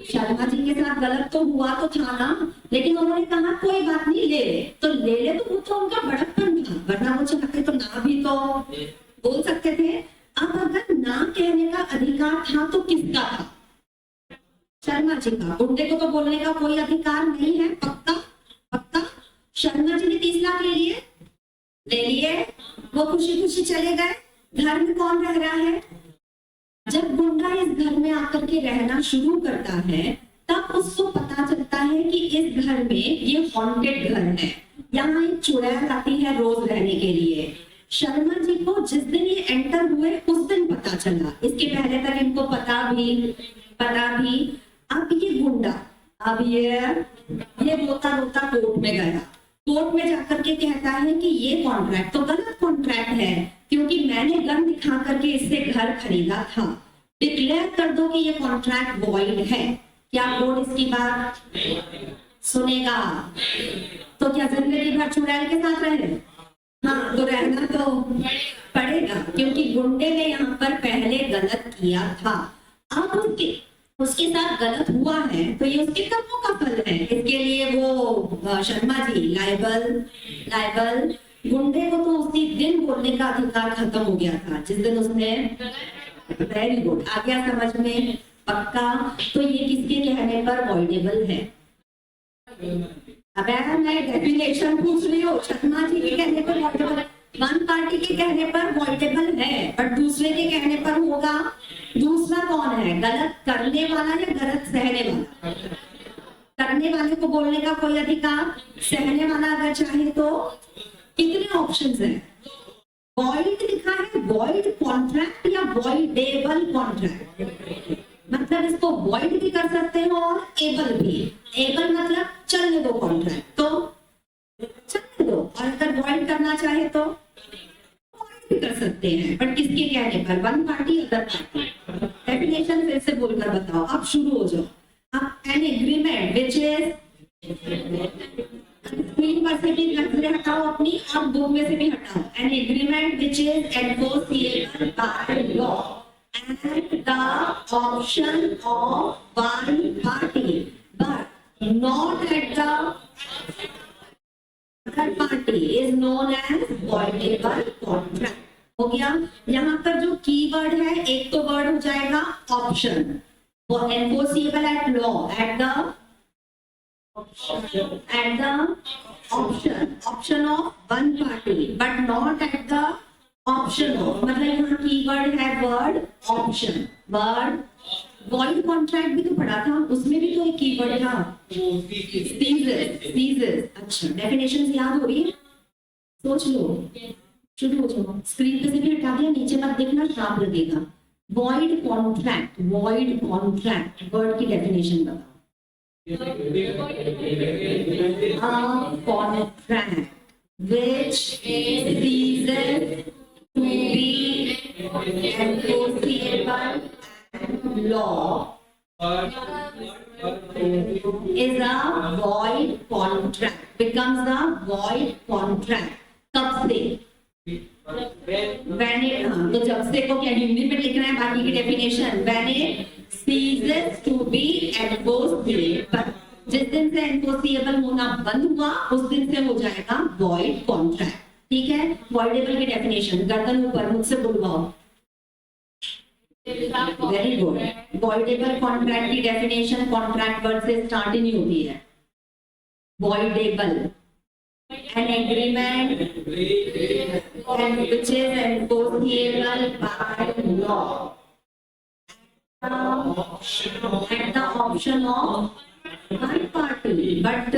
शर्मा जी के साथ गलत तो हुआ तो था ना, लेकिन उन्होंने कहा कोई बात नहीं ले ले, तो ले ले। तो वो तो उनका बड़कपन था, वरना वो चाहते तो ना भी तो बोल सकते थे। अब अगर ना कहने का अधिकार था तो किसका था? शर्मा जी का। गुंडे को तो बोलने का कोई अधिकार नहीं है। पक्का? पक्का? शर्मा जी ने 30 लाख ले लिए, वो खुशी खुशी चले गए। घर में कौन रह रहा है? जब गुंडा इस घर में आकर के रहना शुरू करता है तब उसको पता चलता है कि इस घर में ये हॉन्टेड घर है, यहाँ एक चुड़ैल आती है रोज रहने के लिए। शर्मा जी को जिस दिन ये एंटर हुए उस दिन पता चला, इसके पहले तक इनको पता भी। अब ये गुंडा, अब ये रोता रोता कोर्ट में गया, कोर्ट में जाकर के कहता है कि ये कॉन्ट्रैक्ट तो गलत कॉन्ट्रैक्ट है, क्योंकि मैंने गन दिखा करके इससे घर खरीदा था, डिक्लेयर कर दो कि ये कॉन्ट्रैक्ट वॉइड है। क्या कोर्ट इसकी बात सुनेगा? तो क्या जिंदगी भर चुड़ैल के साथ रहे? हाँ, तो रहना तो पड़ेगा, क्योंकि गुंडे ने यहाँ पर पहले गलत किया था। अब उसके साथ गलत हुआ है तो ये उसके कर्मों का फल है। इसके लिए वो शर्मा जी लाइबल गुंडे को तो उसी दिन बोलने का अधिकार खत्म हो गया था जिस दिन उसने, वेरी गुड, आ गया समझ में? पक्का? तो ये किसके कहने पर वॉइडेबल है? अब मैं डेफिनेशन पूछ रही हूँ, शर्मा जी के कहने पर वॉइडेबल, वन पार्टी के कहने पर वॉइडेबल है, बट दूसरे के कहने पर होगा। दूसरा कौन है? गलत करने वाला या गलत सहने वाला? करने वाले को बोलने का कोई अधिकार, सहने वाला अगर चाहे तो। कितने ऑप्शंस हैं? वॉइड लिखा है, वॉइड कॉन्ट्रैक्ट या वॉइडेबल कॉन्ट्रैक्ट, मतलब इसको वॉइड भी कर सकते हो और एबल भी। एबल मतलब चलने दो कॉन्ट्रैक्ट, तो चलने दो, और अगर वॉइड करना चाहे तो वॉइड भी कर सकते हैं, बट किसके कहने पर? One party, other party. Definition फिर से बोलकर बताओ, अब शुरू हो जाओ। अब N agreement which is, screen पर से भी नजरें हटाओ अपनी और बुक में से भी हटाओ। N agreement which is enforceable by law and the option of one party, but not at the third party is known as voidable contract। हो गया? यहाँ पर जो कीवर्ड है, एक तो वर्ड हो जाएगा ऑप्शन, वो enforceable at law, at the option of one party, but not at the option of, मतलब यहाँ कीवर्ड है word option, word. Void contract भी तो पढ़ा था, उसमें भी तो एक कीवर्ड था, सीजेस। अच्छा, डेफिनेशन याद हो रही है? सोच लो, शुरू हो जाओ। स्क्रीन पे से भी हटा दिया, नीचे मत देखना, शार्प लगेगा। वॉइड कॉन्ट्रैक्ट, वर्ड की डेफिनेशन बताओ। Contract which ceases to be enforceable and law is a void contract, becomes a void contract। कब से? when it, तो जब से को क्या हिंदी में लिखना है, बाकी की definition, when it ceases to be enforceable, जिस दिन से एनफोर्सेबल होना बंद हुआ उस दिन से हो जाएगा वॉइड कॉन्ट्रैक्ट। ठीक है? वॉइडेबल की डेफिनेशन, गर्दन ऊपर, मुझसे बुलवाओ। Very good. वॉइडेबल कॉन्ट्रैक्ट की डेफिनेशन कॉन्ट्रैक्ट वर्ड से स्टार्ट ही नहीं होती है। Voidable, an agreement and which is enforceable by law at the option of one party, but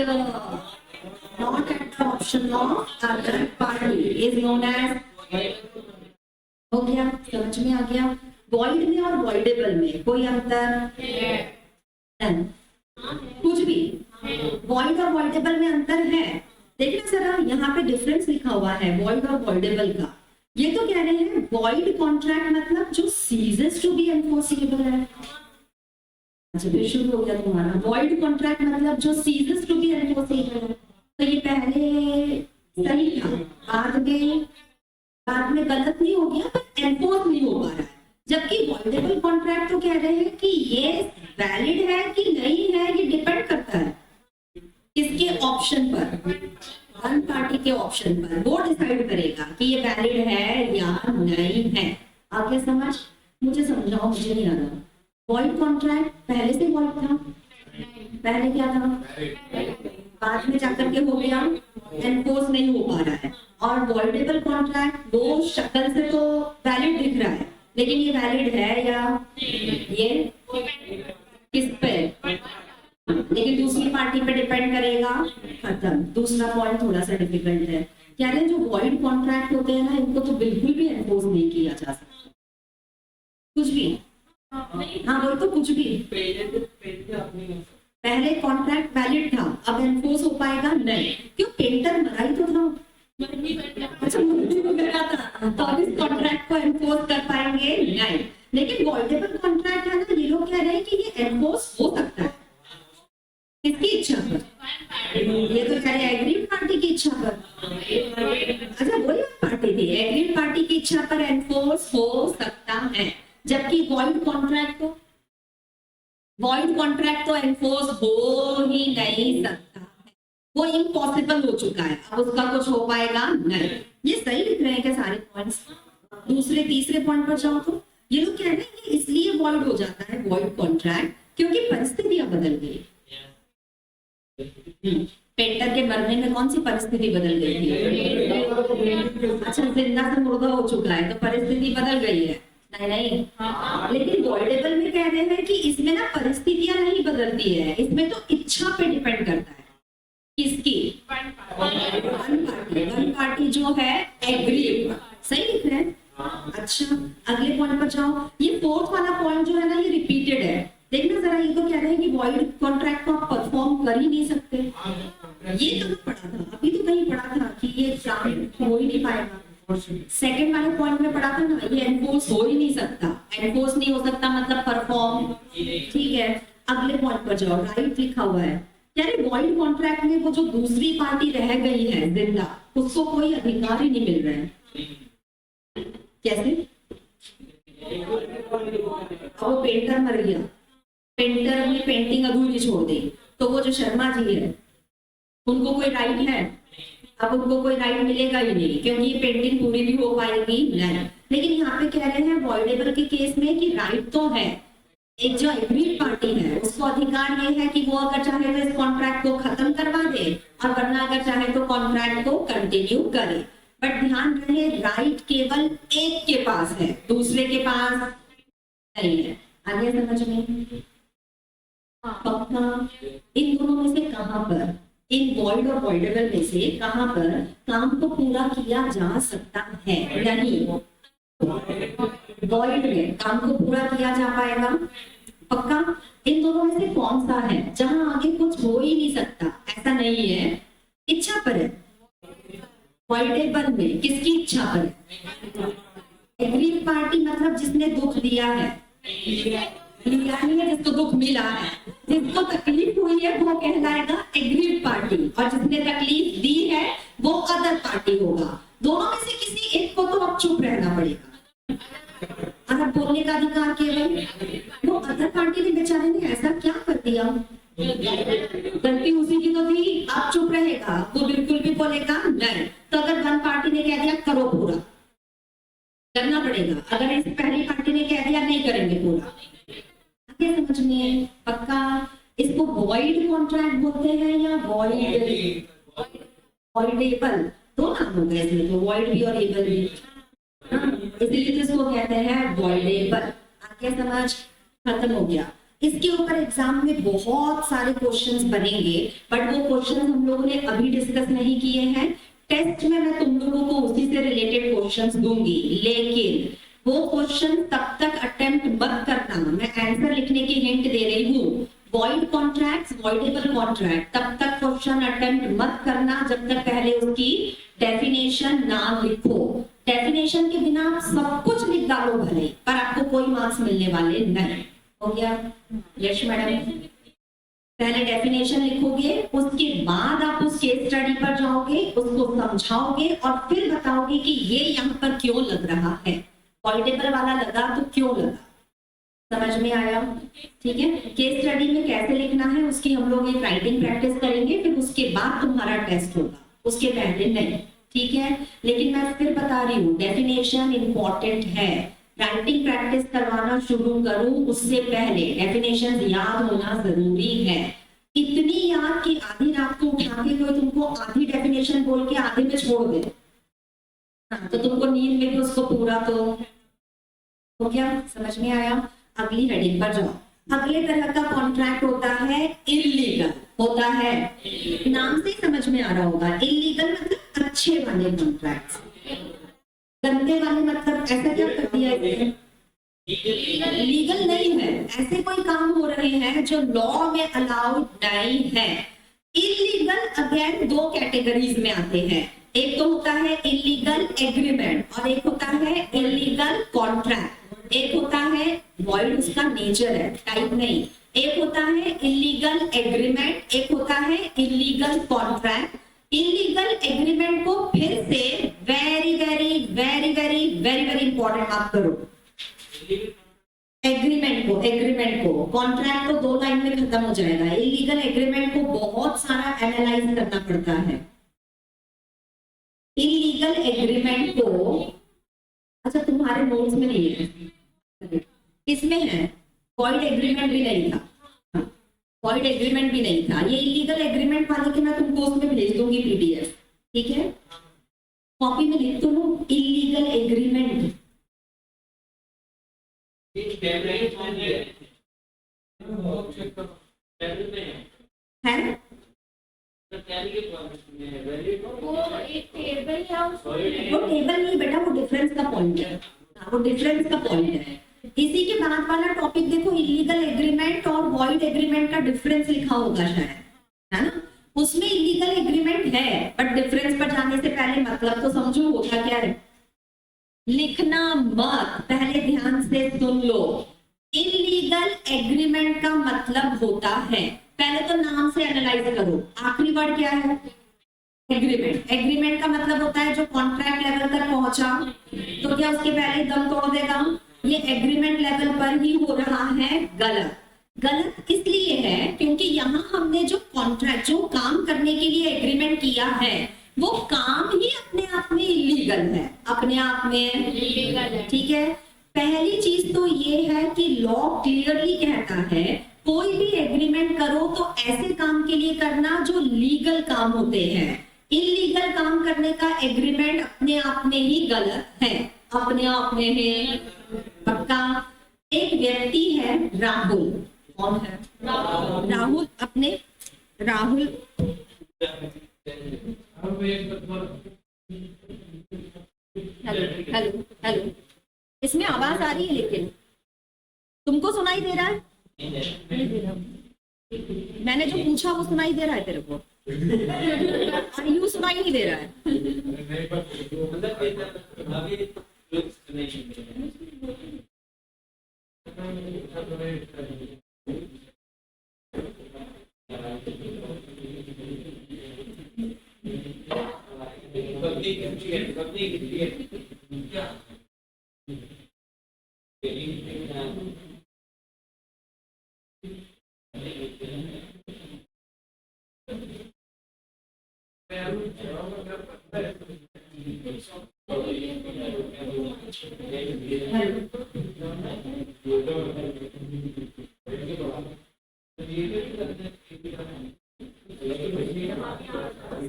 not at the option of other party is known as। हो गया? समझ में आ गया? वॉइड में और वॉइडेबल में कोई अंतर? कुछ भी? वॉइड और वॉइडेबल में अंतर है। देखना जरा, यहाँ पे डिफरेंस लिखा हुआ है वॉइड और वॉइडेबल का। ये तो कह रहे हैं वॉइड कॉन्ट्रैक्ट मतलब जो सीजेस टू बी एनफोर्सेबल है। अच्छा, फिर शुरू हो गया तुम्हारा। वॉइड कॉन्ट्रैक्ट मतलब जो सीजेस टू बी एनफोर्सेबल है। तो ये पहले सही था, बाद में गलत नहीं हो गया, पर एनफोर्स नहीं हो पा रहा है। जबकि वॉइडेबल कॉन्ट्रैक्ट तो कह रहे हैं कि ये वैलिड है कि नहीं है, ये डिपेंड करता है किसके ऑप्शन पर? वन पार्टी के ऑप्शन पर। वो डिसाइड करेगा कि ये वैलिड है या नहीं है। आगे समझ? मुझे समझाओ, मुझे नहीं आ रहा। वॉइड कॉन्ट्रैक्ट पहले से वॉइड था? पहले क्या था? बाद में जाकर के हो गया, एनफोर्स नहीं हो पा रहा है। और वॉइडेबल कॉन्ट्रैक्ट वो शक्ल से तो वैलिड दिख रहा है, लेकिन ये वैलिड है या ये किस पे? लेकिन दूसरी पार्टी पे डिपेंड करेगा। खत्म। दूसरा पॉइंट थोड़ा सा डिफिकल्ट है। कह रहे हैं जो वॉइड कॉन्ट्रैक्ट होते हैं ना, इनको तो बिल्कुल भी एनफोर्स नहीं किया जा सकता, कुछ भी। हाँ वही तो, कुछ भी अपनी पहले कॉन्ट्रैक्ट वैलिड था, अब एनफोर्स हो पाएगा नहीं, क्यों? पेंटर मरा ही तो था। अच्छा, मृत्यु हो गया था तो अब इस कॉन्ट्रैक्ट को एनफोर्स कर पाएंगे नहीं। लेकिन वॉइडेबल कॉन्ट्रैक्ट है ना, ये लोग कह रहे हैं कि ये एनफोर्स हो सकता है, किसकी इच्छा पर? ये तो कह रहे हैं एग्रीड पार्टी की इच्छा पर। अच्छा, वही पार्टी थी, एग्रीड पार्टी की इच्छा पर एनफोर्स हो सकता है, जबकि वॉइड कॉन्ट्रैक्ट तो एनफोर्स हो ही नहीं सकता है, वो इम्पॉसिबल हो चुका है, अब उसका कुछ हो पाएगा नहीं। ये सही लिख रहे हैं क्या सारे पॉइंट्स? दूसरे तीसरे पॉइंट पर जाओ तो ये लोग कह रहे हैं कि इसलिए वॉइड हो जाता है वॉइड कॉन्ट्रैक्ट क्योंकि परिस्थितियां बदल गई। पेंटर के मरने में कौन सी परिस्थिति बदल गई थी? अच्छा, जिंदा से मुर्दा हो चुका है तो परिस्थिति बदल गई है? नहीं, लेकिन वॉइडेबल में कह रहे हैं कि इसमें ना परिस्थितियां नहीं बदलती है, इसमें तो इच्छा पे डिपेंड करता है। किसकी? वन पार्टी जो है एग्री। सही लिख रहे हैं? अच्छा, अगले पॉइंट पर जाओ। ये फोर्थ वाला पॉइंट जो है ना, ये रिपीटेड है, देखना जरा। ये तो कह रहे हैं कि वॉइड कॉन्ट्रैक्ट को आप परफॉर्म कर ही नहीं सकते। ये कहाँ पढ़ा था? अभी तो कहीं पढ़ा था कि ये एग्जाम हो ही नहीं पाएगा। सेकंड वाले पॉइंट में पढ़ा था ना, ये एनफोर्स हो ही नहीं सकता। एनफोर्स नहीं हो सकता मतलब परफॉर्म। ठीक है, अगले पॉइंट पर जाओ। राइट लिखा हुआ है, यानी वॉइड कॉन्ट्रैक्ट में वो जो दूसरी पार्टी रह गई है जिंदा, उसको कोई अधिकार ही नहीं मिल रहा है। कैसे? वो पेंटर मर गया, पेंटर ने पेंटिंग अधूरी छोड़ दी, तो वो जो शर्मा जी है उनको कोई राइट है? अब उनको कोई राइट मिलेगा ही नहीं, क्योंकि ये पेंटिंग पूरी भी हो पाएगी नहीं। लेकिन यहाँ पे कह रहे हैं वॉइडेबल के केस में कि राइट तो है, एक जो एग्रीड पार्टी है उसको अधिकार ये है कि वो अगर चाहे तो इस कॉन्ट्रैक्ट को खत्म करवा दे, और वरना अगर चाहे तो कॉन्ट्रैक्ट को कंटिन्यू करे। बट ध्यान रहे, राइट केवल एक के पास है, दूसरे के पास नहीं है। आगे समझ में? पक्का? इन दोनों में से कहां पर, इन वॉइड और वॉइडेबल में से कहां पर काम को पूरा किया जा सकता है? नहीं, वॉइड में काम को पूरा किया जा पाएगा। पक्का? इन दोनों में से कौन सा है जहां आगे कुछ हो ही नहीं सकता? ऐसा नहीं है, इच्छा पर है। वॉइडेबल में किसकी इच्छा पर है? एग्रीड पार्टी मतलब जिसने दुख दिया है, लिया नहीं है, जिसको दुख मिला है, जिसको तकलीफ हुई है वो कहलाएगा एग्रीड पार्टी, और जिसने तकलीफ दी है वो अदर पार्टी होगा। दोनों में से किसी एक को तो अब चुप रहना पड़ेगा। अगर बोलने का अधिकार केवल वो अदर पार्टी ने, बेचारे ने ऐसा क्या कर दिया, गलती उसी की तो थी, आप चुप रहेगा, वो बिल्कुल भी बोलेगा नहीं। तो अगर वन पार्टी ने कह दिया करो पूरा, करना पड़ेगा। अगर इस पहली पार्टी ने कह दिया नहीं करेंगे पूरा, आगे समझ में? पक्का? इसको वॉइड कॉन्ट्रैक्ट बोलते हैं या वॉइडेबल? दो नाम हो गए इसमें तो, वॉइड भी और एबल भी, इसलिए तो इसको कहते हैं वॉइडेबल। आगे समझ? खत्म हो गया। इसके ऊपर एग्जाम में बहुत सारे क्वेश्चंस बनेंगे, बट वो क्वेश्चंस हम लोगों ने अभी डिस्कस नहीं किए हैं। टेस्ट में मैं तुम लोगों को उसी से रिलेटेड क्वेश्चंस दूंगी, लेकिन वो क्वेश्चन तब तक अटेम्प्ट मत करना, मैं आंसर लिखने की हिंट दे रही हूँ। वॉइड कॉन्ट्रैक्ट्स, वॉइडेबल कॉन्ट्रैक्ट, तब तक क्वेश्चन अटेम्प्ट मत करना जब तक पहले उसकी डेफिनेशन ना लिखो। डेफिनेशन के बिना आप सब कुछ लिख डालो भले, पर आपको कोई मार्क्स मिलने वाले नहीं। हो गया? यश मैडम, पहले डेफिनेशन लिखोगे, उसके बाद आप उस केस स्टडी पर जाओगे, उसको समझाओगे और फिर बताओगे कि ये यहाँ पर क्यों लग रहा है, वॉइडेबल वाला लगा तो क्यों लगा। समझ में आया? ठीक है, केस स्टडी में कैसे लिखना है उसकी हम लोग एक राइटिंग प्रैक्टिस करेंगे, फिर उसके बाद तुम्हारा टेस्ट होगा, उसके पहले नहीं। ठीक है, लेकिन मैं फिर बता रही हूँ डेफिनेशन इंपॉर्टेंट है। राइटिंग प्रैक्टिस करवाना शुरू करूं उससे पहले डेफिनेशन याद होना जरूरी है। इतनी याद कि आधी रात को उठा के कोई तुमको आधी डेफिनेशन बोल के आधे में छोड़ दे, तो तुमको नींद में भी उसको पूरा तो हो गया। समझ में आया? अगली हेडिंग पर जाओ। अगले तरह का कॉन्ट्रैक्ट होता है इल्लीगल, होता है, नाम से समझ में आ रहा होगा। इल्लीगल मतलब अच्छे वाले कॉन्ट्रैक्ट, गंदे वाले मतलब ऐसा क्या कर दिया इसने, लीगल नहीं है, ऐसे कोई काम हो रहे हैं जो लॉ में अलाउड नहीं है। इलीगल अगेन दो कैटेगरीज में आते हैं, एक तो होता है इलीगल एग्रीमेंट और एक होता है इलीगल कॉन्ट्रैक्ट। एक होता है वॉइड, उसका नेचर है, टाइप नहीं। एक होता है इलीगल एग्रीमेंट, एक होता है इलीगल कॉन्ट्रैक्ट। इलीगल एग्रीमेंट को फिर से very very very very very very important बात करो। एग्रीमेंट को कॉन्ट्रैक्ट तो 2 लाइन में खत्म हो जाएगा। इलीगल एग्रीमेंट को बहुत सारा एनालाइज करना पड़ता है। इलीगल एग्रीमेंट को, अच्छा तुम्हारे नोट्स में नहीं है, इसमें है। वॉइड एग्रीमेंट भी नहीं था, वॉइड एग्रीमेंट भी नहीं था। ये इलीगल एग्रीमेंट वाले के मैं तुमको उसमें भेज दूंगी पीडीएफ, ठीक है? कॉपी में लिख तो लो इलीगल एग्रीमेंट। है वो टेबल नहीं बेटा, वो डिफरेंस का पॉइंट है। वो डिफरेंस का पॉइंट है। इसी के बाद वाला टॉपिक देखो, इलीगल एग्रीमेंट और वॉइड एग्रीमेंट का डिफरेंस लिखा होगा शायद, है ना? उसमें इलीगल एग्रीमेंट है, बट डिफरेंस पर जाने से पहले मतलब तो समझो होता क्या है। लिखना मत, पहले ध्यान से सुन लो। इलीगल एग्रीमेंट का मतलब होता है, पहले तो नाम से एनालाइज करो, आखिरी वर्ड क्या है? एग्रीमेंट। एग्रीमेंट का मतलब होता है जो कॉन्ट्रैक्ट लेवल तक पहुंचा तो क्या उसके पहले दम तोड़ देगा? ये एग्रीमेंट लेवल पर ही हो रहा है गलत। गलत इसलिए है क्योंकि यहाँ हमने जो कॉन्ट्रैक्ट, जो काम करने के लिए एग्रीमेंट किया है, वो काम ही अपने आप में इलीगल है, अपने आप में इलीगल है, ठीक है? पहली चीज तो ये है कि लॉ क्लियरली कहता है कोई भी एग्रीमेंट करो तो ऐसे काम के लिए करना जो लीगल काम होते हैं। इलीगल काम करने का एग्रीमेंट अपने आप में ही गलत है, अपने आप में है। पक्का? एक व्यक्ति है राहुल, कौन है राहुल? अपने राहुल हेलो हेलो, इसमें आवाज आ रही है लेकिन तुमको सुनाई दे रहा है? नहीं दे रहा। मैंने जो पूछा वो सुनाई दे रहा है तेरे को? यू सुनाई नहीं दे रहा है?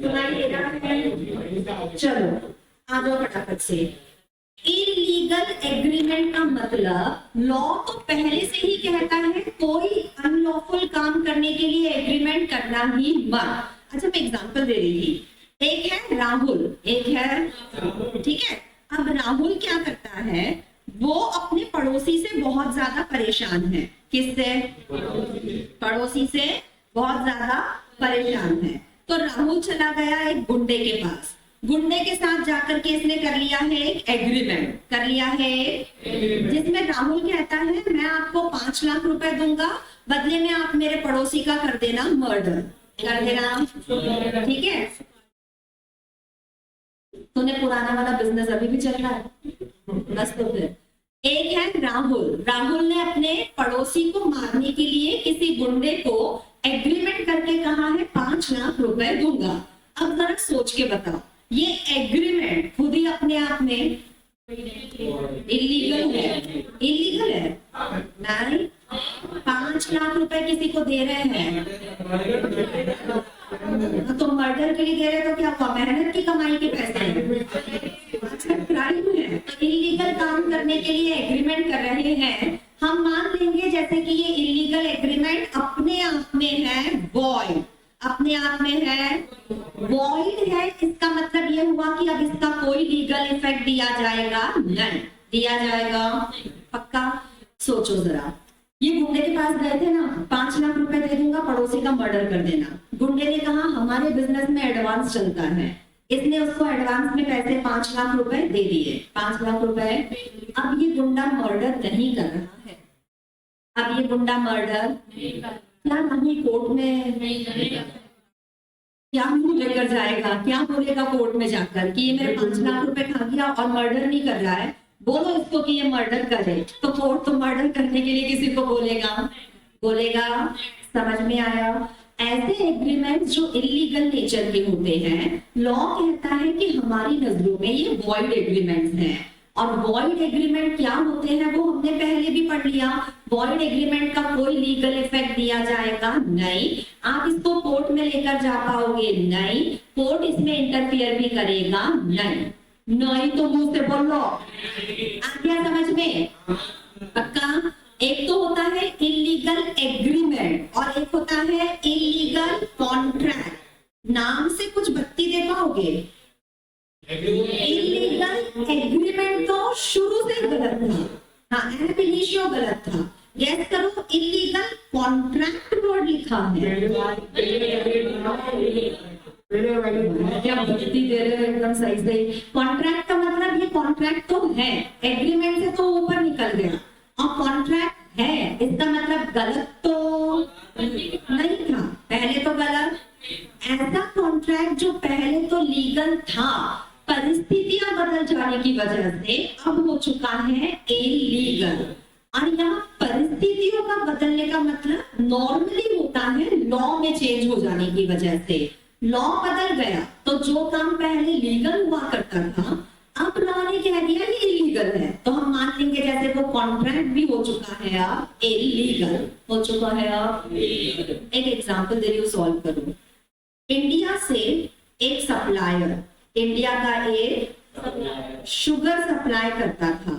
सुनाई दे रहा है? चलो आ जाओ फटाफट से। इलीगल एग्रीमेंट का मतलब लॉ तो पहले से ही कहता है कोई अनलॉफुल काम करने के लिए एग्रीमेंट करना ही मत। अच्छा मैं एग्जांपल दे रही थी, एक है राहुल, एक है, ठीक है? अब राहुल क्या करता है, वो अपने पड़ोसी से बहुत ज्यादा परेशान है। किससे? पड़ोसी से बहुत ज्यादा परेशान है। तो राहुल चला गया एक गुंडे के पास, गुंडे के साथ जाकर के इसने कर लिया है एक एग्रीमेंट, कर लिया है जिसमें राहुल कहता है मैं आपको 5 लाख रुपए दूंगा, बदले में आप मेरे पड़ोसी का कर देना मर्डर, कर देना, ठीक है? तूने पुराना वाला बिजनेस अभी भी चल रहा है बस। तो फिर एक है राहुल, राहुल ने अपने पड़ोसी को मारने के लिए किसी गुंडे को एग्रीमेंट करके कहा है 5 लाख रुपए दूंगा। अब जरा सोच के बताओ, ये एग्रीमेंट खुद ही अपने आप में इलीगल है? इलीगल है नहीं। 5 लाख रुपए किसी को दे रहे हैं तो मर्डर के लिए दे रहे तो क्या हुआ? मेहनत की कमाई के पैसे हैं, क्राइम है। इलीगल काम करने के लिए एग्रीमेंट कर रहे हैं, हम मान लेंगे जैसे कि ये इलीगल एग्रीमेंट अपने आप में है वॉइड, अपने आप में है वॉइड है। इसका मतलब ये हुआ कि अब इसका कोई लीगल इफेक्ट दिया जाएगा नहीं, दिया जाएगा? पक्का? सोचो जरा, ये गुंडे के पास गए थे ना, 5 लाख रुपए दे दूंगा, पड़ोसी का मर्डर कर देना। गुंडे ने कहा हमारे बिजनेस में एडवांस चलता है, इसने उसको एडवांस में पैसे 5 लाख रुपए दे दिए, 5 लाख रुपए। अब ये गुंडा मर्डर नहीं कर रहा है, अब ये गुंडा मर्डर क्या नहीं कोर्ट में क्या मुंह लेकर जाएगा, क्या बोलेगा कोर्ट में जाकर कि ये मेरे 5 लाख रुपए खा गया और मर्डर नहीं कर रहा है, बोलो इसको कि ये मर्डर करे। तो कोर्ट तो मर्डर करने के लिए किसी को बोलेगा। समझ में आया? ऐसे एग्रीमेंट जो इलीगल नेचर के होते हैं, लॉ कहता है कि हमारी नजरों में ये वॉइड एग्रीमेंट्स हैं। और वॉइड एग्रीमेंट क्या होते हैं वो हमने पहले भी पढ़ लिया। वॉइड एग्रीमेंट का कोई लीगल इफेक्ट दिया जाएगा नहीं, आप इसको कोर्ट में लेकर जा पाओगे नहीं, कोर्ट इसमें इंटरफियर भी करेगा नहीं तो मुंह से बोलो। आ गया समझ में? पक्का? एक तो होता है इलीगल एग्रीमेंट और एक होता है इलीगल कॉन्ट्रैक्ट। नाम से कुछ बत्ती दे पाओगे? इलीगल एग्रीमेंट तो शुरू से गलत था, हाँ एब इनिशियो गलत था। गैस करो, इलीगल कॉन्ट्रैक्ट वर्ड लिखा है, क्या बत्ती दे रहे हो एकदम सही। कॉन्ट्रैक्ट का मतलब ये कॉन्ट्रैक्ट तो है, एग्रीमेंट से तो ऊपर निकल गया, और कॉन्ट्रैक्ट है इसका मतलब गलत तो नहीं था, पहले तो गलत। ऐसा कॉन्ट्रैक्ट जो पहले तो लीगल था, परिस्थितियां बदल जाने की वजह से अब हो चुका है इलीगल। और यहाँ परिस्थितियों का बदलने का मतलब नॉर्मली होता है लॉ में चेंज हो जाने की वजह से। लॉ बदल गया तो जो काम पहले लीगल हुआ करता था, अब लॉ ने कह दिया ये इलीगल है, तो हम मान लेंगे जैसे वो कॉन्ट्रैक्ट भी हो चुका है अब इलीगल हो चुका है अब। एक एग्जांपल दे रही हूँ, सॉल्व करो। इंडिया से एक सप्लायर, इंडिया का एक शुगर सप्लाई करता था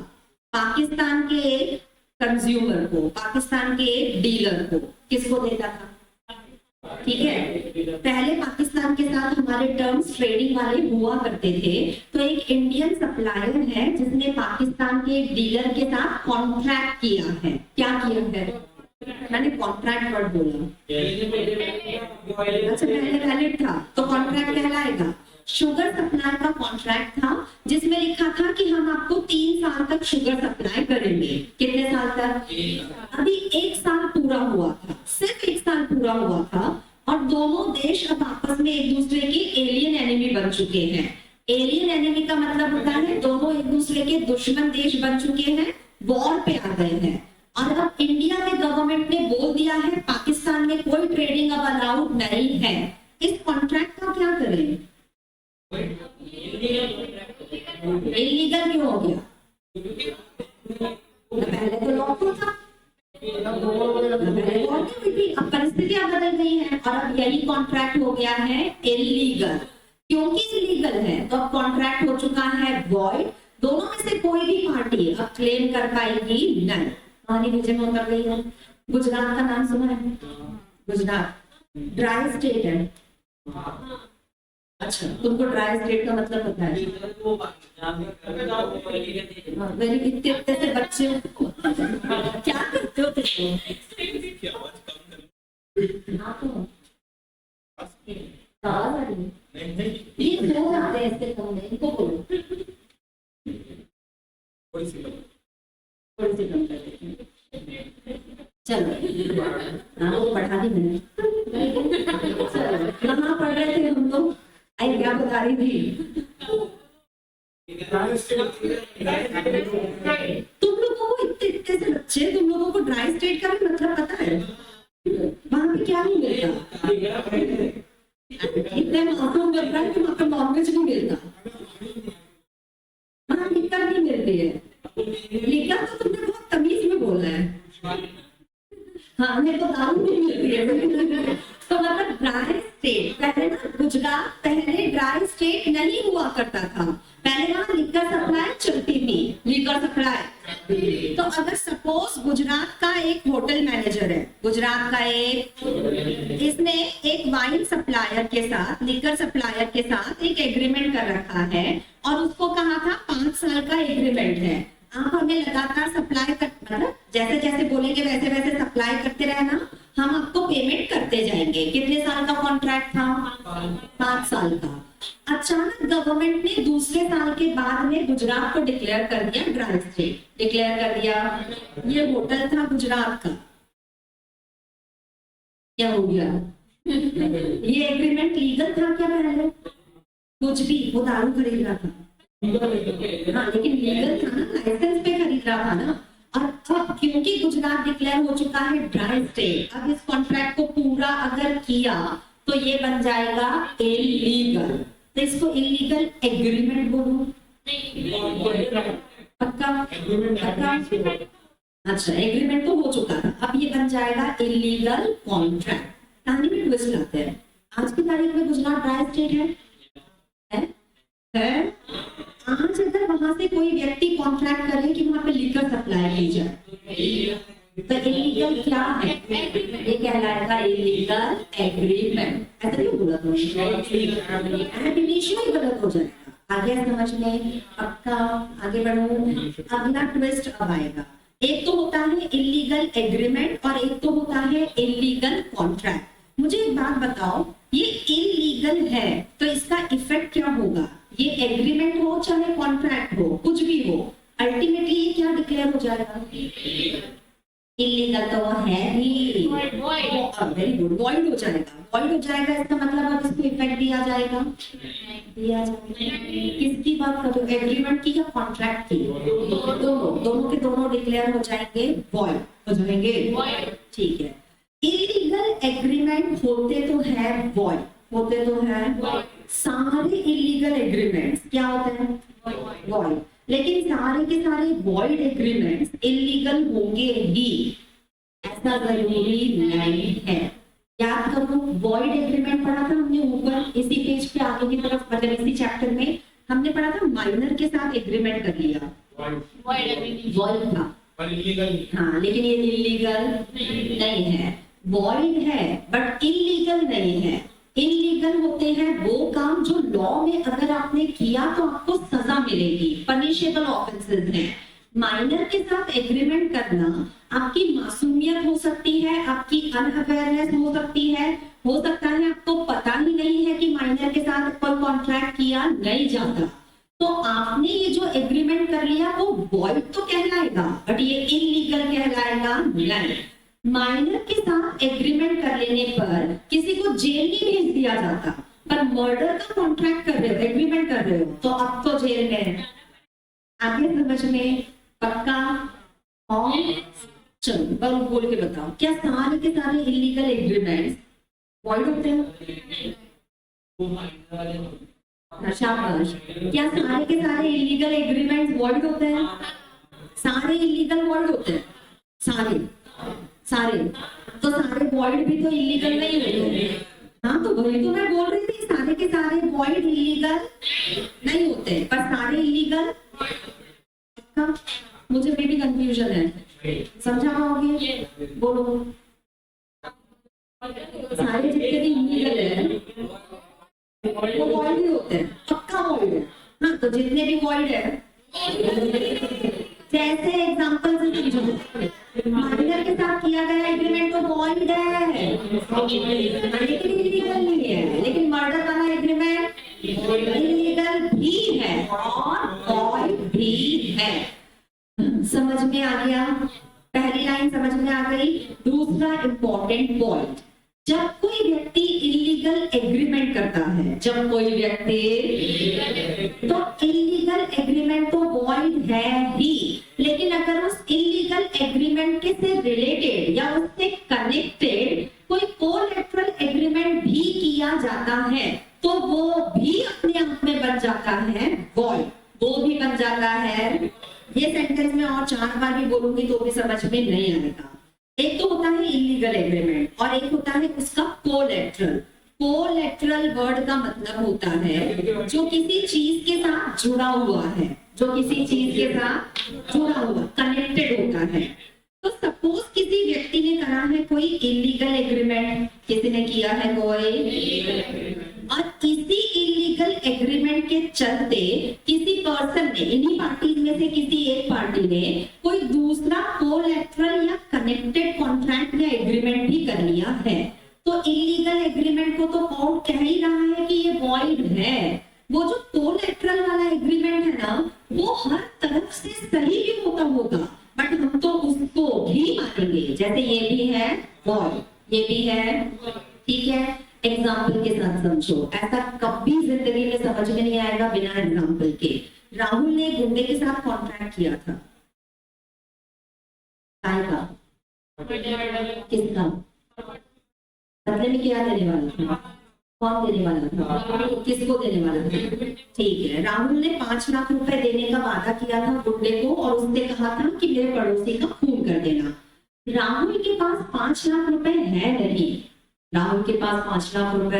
पाकिस्तान के एक कंज्यूमर को, पाकिस्तान के एक डीलर को। किसको देता था? ठीक है, पहले पाकिस्तान के साथ हमारे टर्म्स ट्रेडिंग वाले हुआ करते थे, तो एक इंडियन सप्लायर है जिसने पाकिस्तान के एक डीलर के साथ कॉन्ट्रैक्ट किया है। क्या किया है? मैंने कॉन्ट्रैक्ट वर्ड बोला, अच्छा पहले वैलिड था तो कॉन्ट्रैक्ट कहलाएगा। शुगर सप्लाई का कॉन्ट्रैक्ट था जिसमें लिखा था कि हम आपको 3 साल तक शुगर सप्लाई करेंगे। कितने साल तक? अभी 1 साल पूरा हुआ था, सिर्फ 1 साल पूरा हुआ था, और दोनों देश अब आपस में एक दूसरे के एलियन एनिमी बन चुके हैं। एलियन एनिमी का मतलब होता है दोनों एक दूसरे के दुश्मन देश बन चुके हैं, वॉर पे आ गए हैं। और अब इंडिया में गवर्नमेंट ने बोल दिया है पाकिस्तान में कोई ट्रेडिंग अब अलाउड नहीं है। इस कॉन्ट्रैक्ट का क्या करें? इलीगल क्यों हो गया? पहले तो लॉ था, अब परिस्थितियां बदल गई हैं और अब यही कॉन्ट्रैक्ट हो गया है इलीगल। क्योंकि इलीगल है तो अब कॉन्ट्रैक्ट हो चुका है वॉइड। दोनों में से कोई भी पार्टी अब क्लेम कर पाएगी नहीं। कहानी बीच में उतर गई है। गुजरात का नाम सुना है? गुजरात ड्राई स्टेट है। अच्छा, तुमको ड्राई स्टेट का मतलब पता है? मेरे इतने से बच्चे क्या करते हो तुम? ये लोग आते हैं इसके कमरे, इनको बोलो थोड़ी सी कम कर देते। चलो हाँ वो बढ़ा दी मैंने। कहाँ पढ़ रहे थे हम लोग? आई क्या बता रही थी? तुम लोगों को इतने से बच्चे, तुम लोगों को ड्राई स्टेट का भी मतलब पता है? वहां पे क्या नहीं मिलता? इतने मासूम लग रहा है कि वहां पे नॉनवेज नहीं मिलता, वहां लिकर नहीं मिलती है। लिकर तो तुमने बहुत तमीज में बोला है। हाँ हमें तो दारू नहीं मिलती है। तो मतलब ड्राई स्टेट पहले ना, गुजरात पहले ड्राई स्टेट नहीं हुआ करता था, पहले वहां लिकर सप्लाई चलती थी, लिकर सप्लाई। तो अगर सपोज गुजरात का एक होटल मैनेजर है, गुजरात का एक, इसने एक वाइन सप्लायर के साथ, लिकर सप्लायर के साथ एक एग्रीमेंट कर रखा है और उसको कहा था 5 साल का एग्रीमेंट है। आप हमें लगातार सप्लाई कर, मतलब जैसे जैसे बोलेंगे वैसे वैसे सप्लाई करते रहना, हम आपको पेमेंट करते जाएंगे। कितने साल का कॉन्ट्रैक्ट था? 5 साल का। अचानक गवर्नमेंट ने दूसरे साल के बाद में गुजरात को डिक्लेयर कर दिया ड्राई स्टेट, डिक्लेयर कर दिया। ये होटल था गुजरात का, क्या हो गया? ये एग्रीमेंट लीगल था क्या पहले? कुछ भी, वो दारू खरीद रहा था, हाँ लेकिन लीगल था ना, लाइसेंस पे खरीद रहा था ना। और अब क्योंकि गुजरात डिक्लेयर हो चुका है ड्राई स्टेट, अब इस कॉन्ट्रैक्ट को पूरा अगर किया तो ये बन जाएगा इलीगल। तो इसको इलीगल एग्रीमेंट बोलूं? पक्का? अच्छा, एग्रीमेंट तो हो चुका था, अब ये बन जाएगा इलीगल कॉन्ट्रैक्ट। कहानी में ट्विस्ट लाते हैं। आज की तारीख में गुजरात ड्राई स्टेट है? आज अगर वहां से कोई व्यक्ति कॉन्ट्रैक्ट करे कि वहां पे लिकर सप्लाई की जाए तो इलीगल क्या है? ये कहलाएगा इलीगल एग्रीमेंट। ऐसा क्यों बोला तुमने? ही गलत हो जाएगा। आगे समझने, पक्का? आगे बढ़ो। अगला ट्विस्ट अब आएगा। एक तो होता है इलीगल एग्रीमेंट और एक तो होता है इलीगल कॉन्ट्रैक्ट। मुझे एक बात बताओ, ये इलीगल है तो इसका इफेक्ट क्या होगा? ये एग्रीमेंट हो चाहे कॉन्ट्रैक्ट हो, कुछ भी हो, अल्टीमेटली ये क्या डिक्लेयर हो जाएगा? इलीगल तो वो है ही, वेरी गुड, वॉइड हो जाएगा। वॉइड हो जाएगा इसका मतलब अब इसको इफेक्ट दिया जाएगा, दिया जाएगा। किसकी बात कर रहे हो, एग्रीमेंट की या कॉन्ट्रैक्ट की? दोनों के दोनों डिक्लेयर हो जाएंगे, वॉइड हो जाएंगे। ठीक है, इलीगल एग्रीमेंट होते तो है वॉइड, होते तो है। सारे इलीगल एग्रीमेंट्स क्या होते हैं? वॉइड। लेकिन सारे के सारे वॉइड एग्रीमेंट्स इलीगल होंगे ही ऐसा जरूरी नहीं है। याद करो, वॉइड एग्रीमेंट पढ़ा था हमने ऊपर इसी पेज पे आगे की तरफ, मतलब इसी चैप्टर में हमने पढ़ा था माइनर के साथ एग्रीमेंट कर लिया, वॉइड था। हाँ, लेकिन ये इलीगल नहीं है, वॉइड है बट इलीगल नहीं है। इलीगल होते हैं वो काम जो लॉ में अगर आपने किया तो आपको सजा मिलेगी, पनिशेबल ऑफेंसेस हैं। माइनर के साथ एग्रीमेंट करना आपकी मासूमियत हो सकती है, आपकी अनअवेयरनेस हो सकती है, हो सकता है आपको पता ही नहीं है कि माइनर के साथ कोई कॉन्ट्रैक्ट किया नहीं जाता, तो आपने ये जो एग्रीमेंट कर लिया वो वॉइड तो कहलाएगा बट ये इलीगल कहलाएगा नहीं। माइनर के साथ एग्रीमेंट कर लेने पर किसी को जेल नहीं भेज दिया जाता, पर मर्डर का कॉन्ट्रैक्ट कर रहे हो, एग्रीमेंट कर रहे हो, तो अब तो जेल में। आगे समझ में, पक्का? और चलो बोल के बताओ, क्या सारे के सारे इलीगल एग्रीमेंट्स वॉइड होते हैं? शाबाश। क्या सारे के सारे इलीगल एग्रीमेंट्स वॉइड होते हैं? सारे इलीगल वॉइड होते हैं, सारे सारे। तो सारे वॉइड भी तो इलीगल नहीं होते। हाँ, तो वही तो मैं बोल रही थी, सारे के सारे वॉइड इलीगल नहीं होते पर सारे इलीगल। मुझे भी कंफ्यूजन है, समझा पाओगे? बोलो। सारे जितने भी इलीगल है वो वॉइड ही होते हैं, पक्का वॉइड है। हाँ, तो जितने भी वॉइड है, जैसे एग्जांपल से समझो, माइनर के साथ किया गया एग्रीमेंट तो वॉइड है, लेकिन इलीगल नहीं है। लेकिन मर्डर वाला एग्रीमेंट इलीगल भी है और वॉइड भी है। समझ में आ गया? पहली लाइन समझ में आ गई। दूसरा इंपॉर्टेंट पॉइंट, जब कोई व्यक्ति इलीगल एग्रीमेंट करता है, जब कोई व्यक्ति, तो इलीगल एग्रीमेंट तो वॉइड है ही, लेकिन अगर उस इलीगल एग्रीमेंट के से रिलेटेड या उससे कनेक्टेड कोई कोलैटरल एग्रीमेंट भी किया जाता है तो वो भी अपने आप में बन जाता है वॉइड, वो भी बन जाता है। ये सेंटेंस में और 4 बार भी बोलूंगी तो भी समझ में नहीं आएगा। एक तो होता है इलीगल एग्रीमेंट और एक होता है उसका कोलैटरल। कोलैटरल वर्ड का मतलब होता है जो किसी चीज के साथ जुड़ा हुआ है, जो किसी चीज के साथ जुड़ा हुआ, कनेक्टेड होता है। तो सपोज किसी व्यक्ति ने करा है कोई इलीगल एग्रीमेंट, किसी ने किया है कोई, और इसी इलीगल एग्रीमेंट के चलते किसी पर्सन ने, इन्हीं पार्टीज में से किसी एक पार्टी ने कोई दूसरा कोलैटरल या कनेक्टेड कॉन्ट्रैक्ट या एग्रीमेंट भी कर लिया है, तो इलीगल एग्रीमेंट को तो कोर्ट कह ही रहा है कि ये वॉइड है। वो जो कोलैटरल वाला एग्रीमेंट है ना, वो हर तरफ से सही भी होता होगा, बट हम तो उसको भी मानेंगे, जैसे ये भी है वॉइड, ये भी है, ठीक है। एग्जाम्पल के साथ समझो, ऐसा कभी जिंदगी में समझ में नहीं आएगा बिना एग्जाम्पल के। राहुल ने गुंडे के साथ कॉन्ट्रैक्ट किया था, काय का, किसका, बदले में क्या देने वाला था, कौन देने वाला था, किसको देने वाला था, ठीक है। राहुल ने 5 लाख रुपए देने का वादा किया था गुंडे को, और उसने कहा था कि मेरे पड़ोसी का खून कर देना। राहुल के पास 5 लाख रुपए है नहीं, राहुल के पास 5 लाख रुपए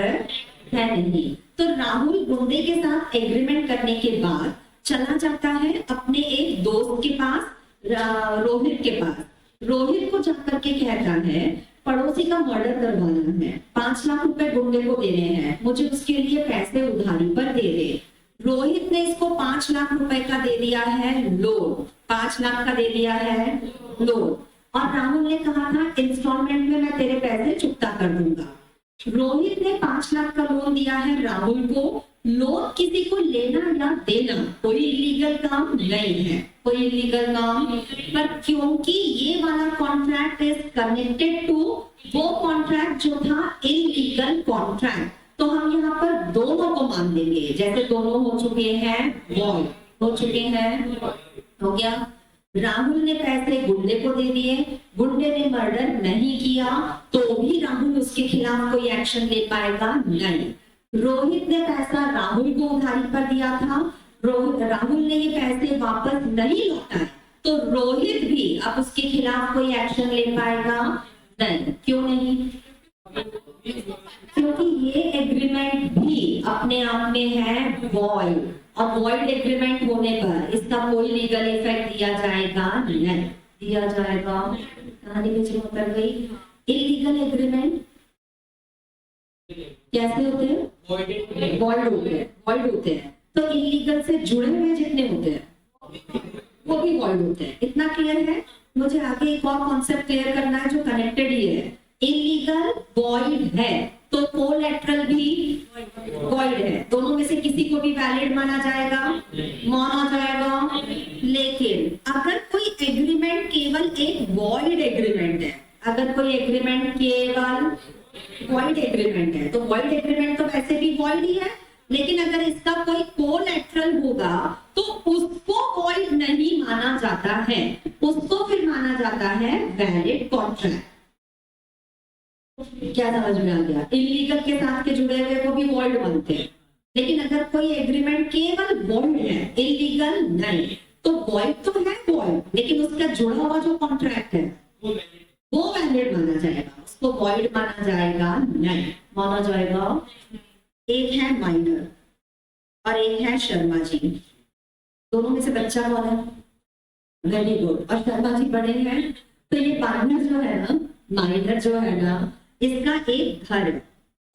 है नहीं, तो राहुल गुंडे के साथ एग्रीमेंट करने के बाद चला जाता है अपने एक दोस्त के पास, रोहित के पास। रोहित को जाकर के कहता है पड़ोसी का मर्डर करवाना है, 5 लाख रुपए गुंडे को देने हैं, मुझे उसके लिए पैसे उधारी पर दे दे। रोहित ने इसको 5 लाख रुपए का दे दिया है लोन, 5 लाख का दे दिया है लोन, और राहुल ने कहा था इंस्टॉलमेंट में मैं तेरे पैसे चुकता कर दूंगा। रोहित ने 5 लाख का लोन दिया है राहुल को। लोन किसी को लेना या देना कोई इलीगल काम नहीं है, कोई इलीगल काम, पर क्योंकि ये वाला कॉन्ट्रैक्ट इज कनेक्टेड टू वो कॉन्ट्रैक्ट जो था इलीगल कॉन्ट्रैक्ट, तो हम यहाँ पर दोनों को मान देंगे, जैसे दोनों हो चुके हैं वॉइड, हो चुके हैं, हो गया। राहुल ने पैसे गुंडे को दे दिए, गुंडे ने मर्डर नहीं किया, तो भी राहुल उसके खिलाफ कोई एक्शन ले पाएगा नहीं। रोहित ने पैसा राहुल को उधारी पर दिया था, राहुल ने ये पैसे वापस नहीं लौटाए, तो रोहित भी अब उसके खिलाफ कोई एक्शन ले पाएगा नहीं। क्यों नहीं? क्योंकि ये एग्रीमेंट भी अपने आप में है वॉइड, और वॉइड एग्रीमेंट होने पर इसका कोई लीगल इफेक्ट दिया जाएगा नहीं, दिया जाएगा। कहानी बीच में उतर गई। इलीगल एग्रीमेंट कैसे होते हैं? वॉइड होते हैं, वॉइड होते हैं। तो इलीगल से जुड़े हुए जितने होते हैं वो भी वॉइड होते हैं। इतना क्लियर है? मुझे आगे एक और कॉन्सेप्ट क्लियर करना है जो कनेक्टेड ही है। इलीगल वॉइड है तो कोलैटरल भी वॉइड है, दोनों में से किसी को भी वैलिड माना जाएगा, माना जाएगा। लेकिन अगर कोई एग्रीमेंट केवल एक वॉइड एग्रीमेंट है, अगर कोई एग्रीमेंट केवल वॉइड एग्रीमेंट है, तो वॉइड एग्रीमेंट तो वैसे भी वॉइड ही है, लेकिन अगर इसका कोई कोलैटरल होगा तो उसको वॉइड नहीं माना जाता है, उसको फिर माना जाता है वैलिड कॉन्ट्रैक्ट। क्या समझ में आ गया? इलीगल के साथ के जुड़े हुए को भी वॉइड मानते हैं, लेकिन अगर कोई एग्रीमेंट केवल वॉइड है, इलीगल नहीं, तो वॉइड तो है वॉइड, लेकिन उसका जुड़ा हुआ जो कॉन्ट्रैक्ट है वो वैलिड माना जाएगा, उसको वॉइड माना जाएगा नहीं, माना जाएगा। एक है माइनर और एक है शर्मा जी, दोनों में से बच्चा कौन है? Very good. और शर्मा जी बड़े हैं, तो ये माइनर जो है ना, माइनर जो है ना, इसका एक घर है,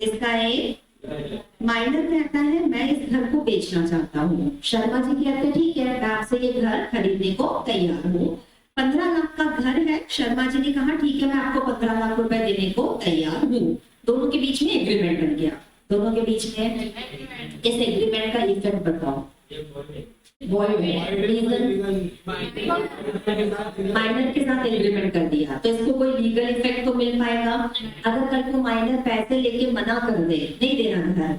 इसका एक माइनर कहता है मैं इस घर को बेचना चाहता हूँ। शर्मा जी कहते हैं ठीक है मैं आपसे ये घर खरीदने को तैयार हूँ। 15 लाख का घर है, शर्मा जी ने कहा ठीक है मैं आपको 15 लाख रुपए देने को तैयार हूँ। दोनों के बीच में एग्रीमेंट बन गया, दोनों के बीच में। इस एग्रीमेंट का इफेक्ट बताओ। माइनर के साथ एग्रीमेंट कर दिया तो इसको कोई लीगल इफेक्ट तो मिल पाएगा। अगर कल को माइनर पैसे लेके मना कर दे, नहीं देना घर,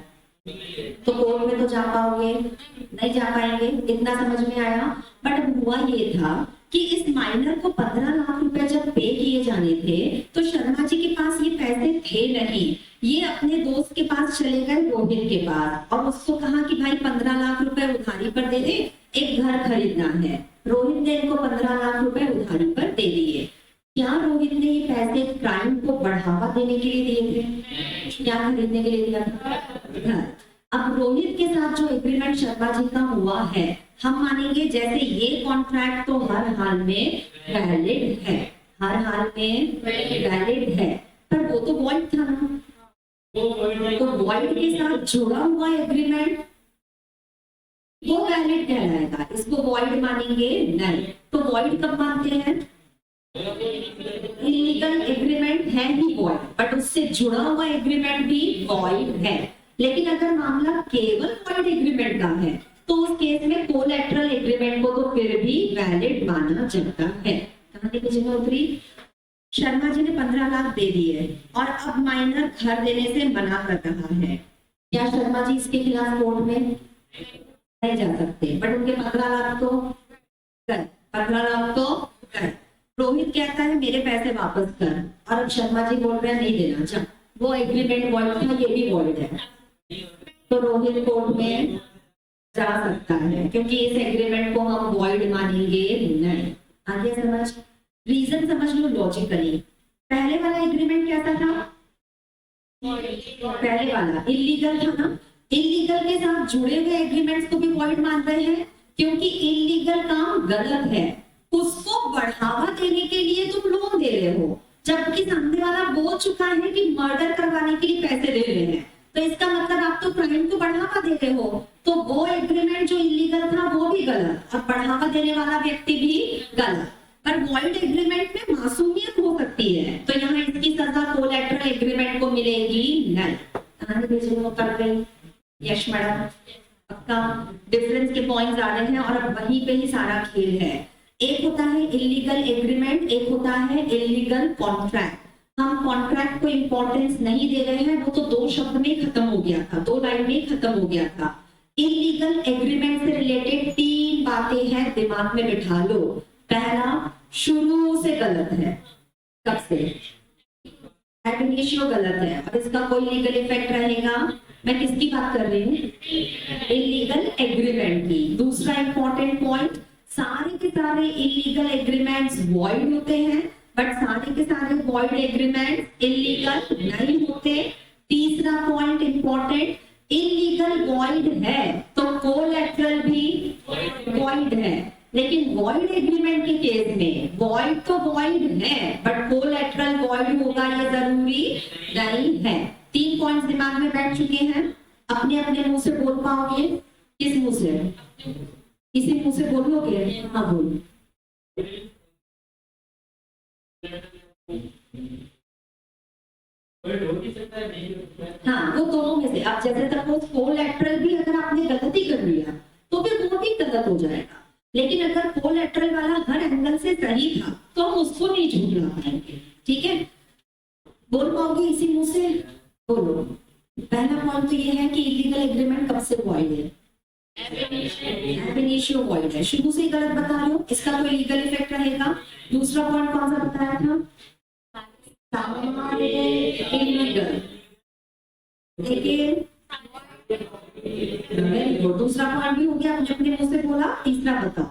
तो कोर्ट में तो जा पाओगे? नहीं जा पाएंगे। इतना समझ में आया? बट हुआ ये था कि इस माइनर को 15 लाख रुपए जब पे किए जाने थे तो शर्मा जी के पास ये पैसे थे नहीं, ये अपने दोस्त के पास चले गए रोहित के पास और उसको कहा कि भाई 15 लाख रुपए उधारी पर दे दे, एक घर खरीदना है। रोहित ने इनको 15 लाख रुपए उधारी पर दे दिए। क्या रोहित ने ये पैसे क्राइम को बढ़ावा देने के लिए दिए थे? क्या खरीदने के लिए दिया था? घर। अब रोहित के साथ जो एग्रीमेंट शर्मा जी का हुआ है, हम मानेंगे जैसे ये कॉन्ट्रैक्ट तो हर हाल में वैलिड है, हर हाल में वैलिड है, पर वो तो वॉइड था ना। तो वॉइड के साथ जुड़ा हुआ एग्रीमेंट वो वैलिड कहलाएगा। इसको वॉइड मानेंगे नहीं। तो वॉइड कब मानते हैं? इलीगल एग्रीमेंट है ही वॉइड, बट उससे जुड़ा हुआ एग्रीमेंट भी वॉइड है। लेकिन अगर मामला केवल वॉइड एग्रीमेंट का है तो उस केस में कोलैटरल एग्रीमेंट को तो फिर भी वैलिड माना जाता है। कहानी की जगह उतरी। शर्मा जी ने 15 लाख दे दिए और अब माइनर घर देने से मना कर रहा है। क्या शर्मा जी इसके खिलाफ कोर्ट में नहीं जा सकते? बट उनके 15 लाख तो कर, 15 लाख तो कर। रोहित कहता है मेरे पैसे वापस कर, और अब शर्मा जी बोल रहे हैं नहीं देना। अच्छा, वो एग्रीमेंट वॉइड था, ये भी वॉइड है, तो रोहित कोर्ट में जा सकता है क्योंकि इस एग्रीमेंट को हम वॉइड मानेंगे नहीं। आगे समझ, रीजन समझ लो लॉजिकली। पहले वाला एग्रीमेंट कैसा था? पहले वाला इलीगल था ना। इलीगल के साथ जुड़े हुए एग्रीमेंट्स को भी वॉइड मान रहे हैं क्योंकि इलीगल काम गलत है, उसको बढ़ावा देने के लिए तुम लोन दे रहे हो, जबकि सामने वाला बोल चुका है कि मर्डर करवाने के लिए पैसे दे रहे हैं। तो इसका मतलब आप तो क्राइम को बढ़ावा दे रहे हो। तो वो एग्रीमेंट जो इलीगल था वो भी गलत और बढ़ावा देने वाला व्यक्ति भी गलत। पर वॉइड एग्रीमेंट में मासूमियत हो सकती है, तो यहाँ इसकी सजा कोलैटरल एग्रीमेंट को मिलेगी नहीं। कहानी भेजने कर गई यश मैडम। आपका डिफरेंस के पॉइंट्स आ रहे हैं और अब वहीं पे ही सारा खेल है। एक होता है इलीगल एग्रीमेंट, एक होता है इलीगल कॉन्ट्रैक्ट। हम कॉन्ट्रैक्ट को इंपॉर्टेंस नहीं दे रहे हैं, वो तो 2 शब्द में खत्म हो गया था, 2 लाइन में खत्म हो गया था। इलीगल एग्रीमेंट से रिलेटेड 3 बातें हैं, दिमाग में बिठा लो। पहला, शुरू से गलत है। कब से? एब इनिशियो गलत है और इसका कोई लीगल इफेक्ट रहेगा। मैं किसकी बात कर रही हूँ? इलीगल एग्रीमेंट की। दूसरा इंपॉर्टेंट पॉइंट, सारे के सारे इलीगल एग्रीमेंट्स वॉइड होते हैं, बट सारे के सारे वॉइड एग्रीमेंट्स इलीगल नहीं होते। तीसरा पॉइंट इंपॉर्टेंट, इलीगल वॉइड है तो कोलैटरल भी वॉइड है, लेकिन वॉइड एग्रीमेंट के केस में वॉइड तो वॉइड है बट कोलैटरल वॉइड होगा ये जरूरी नहीं है। 3 पॉइंट्स दिमाग में बैठ चुके हैं। अपने अपने मुंह से बोल पाओगे? किस मुंह से? किसी मुंह से बोलोगे? हाँ बोलो। हाँ, वो दोनों में से। अब जैसे सपोज कोलैटरल भी अगर आपने गलती कर लिया तो फिर वो भी गलत हो जाएगा, लेकिन अगर कोलैटरल वाला हर एंगल से सही था तो हम उसको नहीं झूठला पाएंगे। ठीक है, बोल पाओगे इसी मुंह से? बोलो। पहला पॉइंट तो ये है कि इलीगल एग्रीमेंट कब से वॉइड है? एब इनिशियो वॉइड है। शुरू से ही गलत बता रहे हो, इसका कोई लीगल इफेक्ट रहेगा। दूसरा पॉइंट कौन सा बताया था? इलीगल। दूसरा पॉइंट भी हो गया, अपने अपने मुंह से बोला। तीसरा बताओ।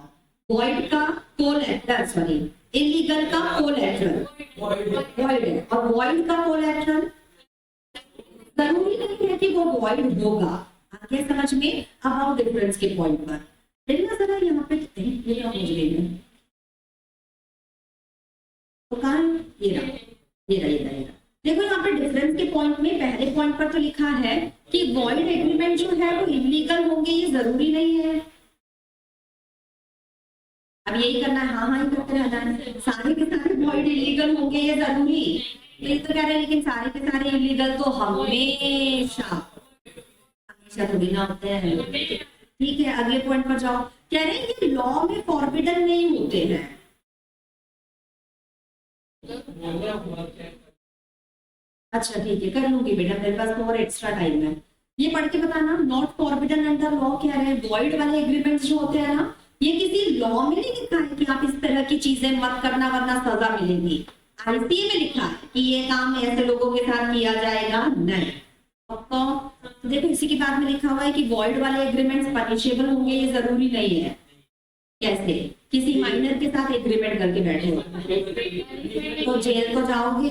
वॉइड का कोलैटरल, सॉरी इलीगल का कोलैटरल वॉइड है और वॉइड का कोलैटरल जरूरी नहीं है कि वो वॉइड होगा। आगे समझ में? अब आओ डिफरेंस के पॉइंट पर। देखना जरा यहाँ पे कितने ये मुझे लेना तो कहाँ ये रहा, ये रहा, ये रहा, ये रहा। देखो यहाँ पे डिफरेंस के पॉइंट में पहले पॉइंट पर तो लिखा है कि वॉइड एग्रीमेंट जो है वो इलीगल होंगे, ये जरूरी नहीं है। अब यही करना है, हाँ हाँ ही करते रहना है। सारे के सारे वॉइड इलीगल होंगे ये जरूरी? ये तो कह रहे हैं लेकिन सारे के सारे इलीगल तो हमेशा थोड़ी ना होते हैं। ठीक है, अगले पॉइंट पर जाओ। कह रहे हैं ये लॉ में फॉरबिडन नहीं होते हैं। अच्छा ठीक है, कर लूंगी बेटा, मेरे पास और एक्स्ट्रा टाइम है। ये पढ़ के बताना, नॉट फॉरबिडन अंडर लॉ क्या है? वॉइड वाले एग्रीमेंट्स जो होते हैं ना, ये किसी लॉ में नहीं लिखा है कि आप इस तरह की चीजें मत करना वरना सजा मिलेगी। आईसीए में लिखा है कि ये काम ऐसे लोगों के साथ किया जाएगा नहीं। तो देखो इसी के बाद में लिखा हुआ है कि वॉइड वाले एग्रीमेंट्स पनिशेबल होंगे, ये जरूरी नहीं है। कैसे? किसी माइनर के साथ एग्रीमेंट करके बैठे हो तो जेल तो जाओगे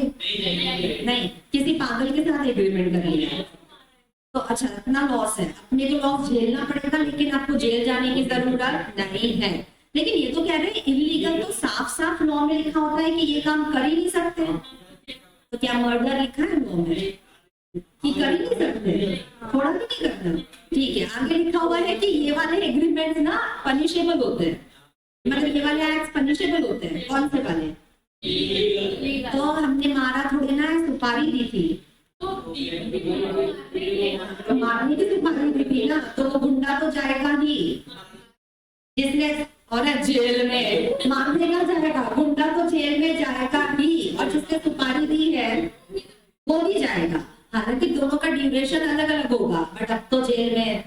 नहीं। किसी पागल के साथ एग्रीमेंट कर लिया तो अच्छा अपना लॉस है, अपने को लॉस झेलना पड़ेगा, लेकिन आपको जेल जाने की जरूरत नहीं है। लेकिन ये तो कह रहे हैं इलीगल तो साफ साफ लॉ में लिखा होता है कि ये काम कर ही नहीं सकते। तो क्या मर्डर लिखा है लॉ में कि कर ही नहीं सकते? थोड़ा भी नहीं करना। ठीक है, आगे लिखा हुआ है कि ये वाले एग्रीमेंट ना पनिशेबल होते हैं, मतलब ये वाले एक्ट पनिशेबल होते हैं। कौन से वाले? तो हमने मारा थोड़ी ना, सुपारी दी थी, तो मारने की सुपारी दी थी ना, तो वो गुंडा तो जाएगा ही, जिसने और जेल में मार देगा जाएगा, गुंडा तो जेल में जाएगा ही, और जिसने सुपारी दी है वो नहीं जाएगा। हालांकि दोनों का ड्यूरेशन अलग अलग होगा, बट अब तो जेल में।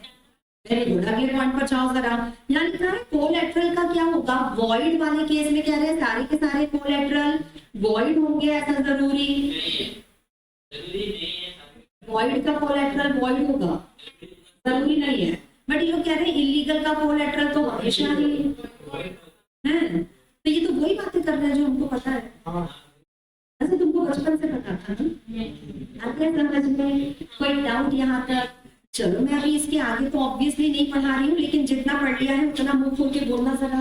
वेरी गुड, अगले पॉइंट पर जाओ जरा। यहाँ लिखा है कोलैटरल का क्या होगा? वॉइड वाले केस में कह रहे हैं सारे के सारे कोलैटरल वॉइड होंगे, ऐसा जरूरी? वॉइड का कोलैटरल वॉइड होगा, जरूरी नहीं है, बट ये लोग कह रहे हैं इलीगल का कोलैटरल तो हमेशा ही है। तो ये तो वही बातें कर रहे हैं जो हमको पता है, ऐसे तुमको बचपन से पता था ना। आगे समझ में कोई डाउट यहाँ तक? चलो मैं अभी इसके आगे तो ऑब्वियसली नहीं पढ़ा रही हूँ, लेकिन जितना पढ़ लिया है उतना मुंह खोल के बोलना जरा।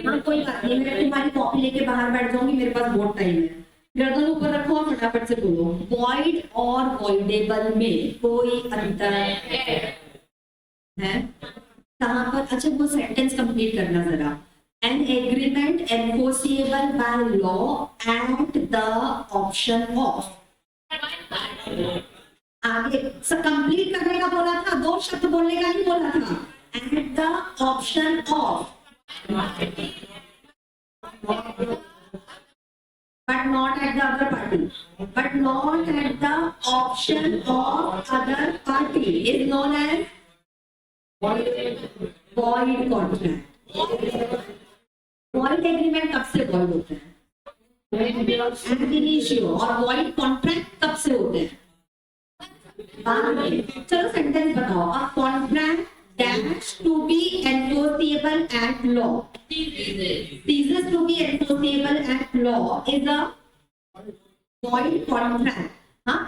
हाँ कोई बात नहीं, मैं तुम्हारी कॉपी लेके बाहर बैठ जाऊंगी, मेरे पास बहुत टाइम है। गर्दन ऊपर रखो और फटाफट से बोलो। वॉइड और वॉइडेबल में कोई अंतर है? कहाँ पर? अच्छा वो सेंटेंस कंप्लीट करना जरा। An agreement enforceable by law at the option of। आगे कंप्लीट करने का बोला था, दो शब्द बोलने का नहीं बोला था। At the option of, but not at the other party. But not at the option of other party is known as void contract। Void agreement कब से वॉइड होते हैं? एब इनिशियो। और वॉइड कॉन्ट्रैक्ट कब से होते हैं? बाद में। चलो सेंटेंस बताओ। A contract that's to be enforceable at law, ceases to be enforceable at law is a void contract,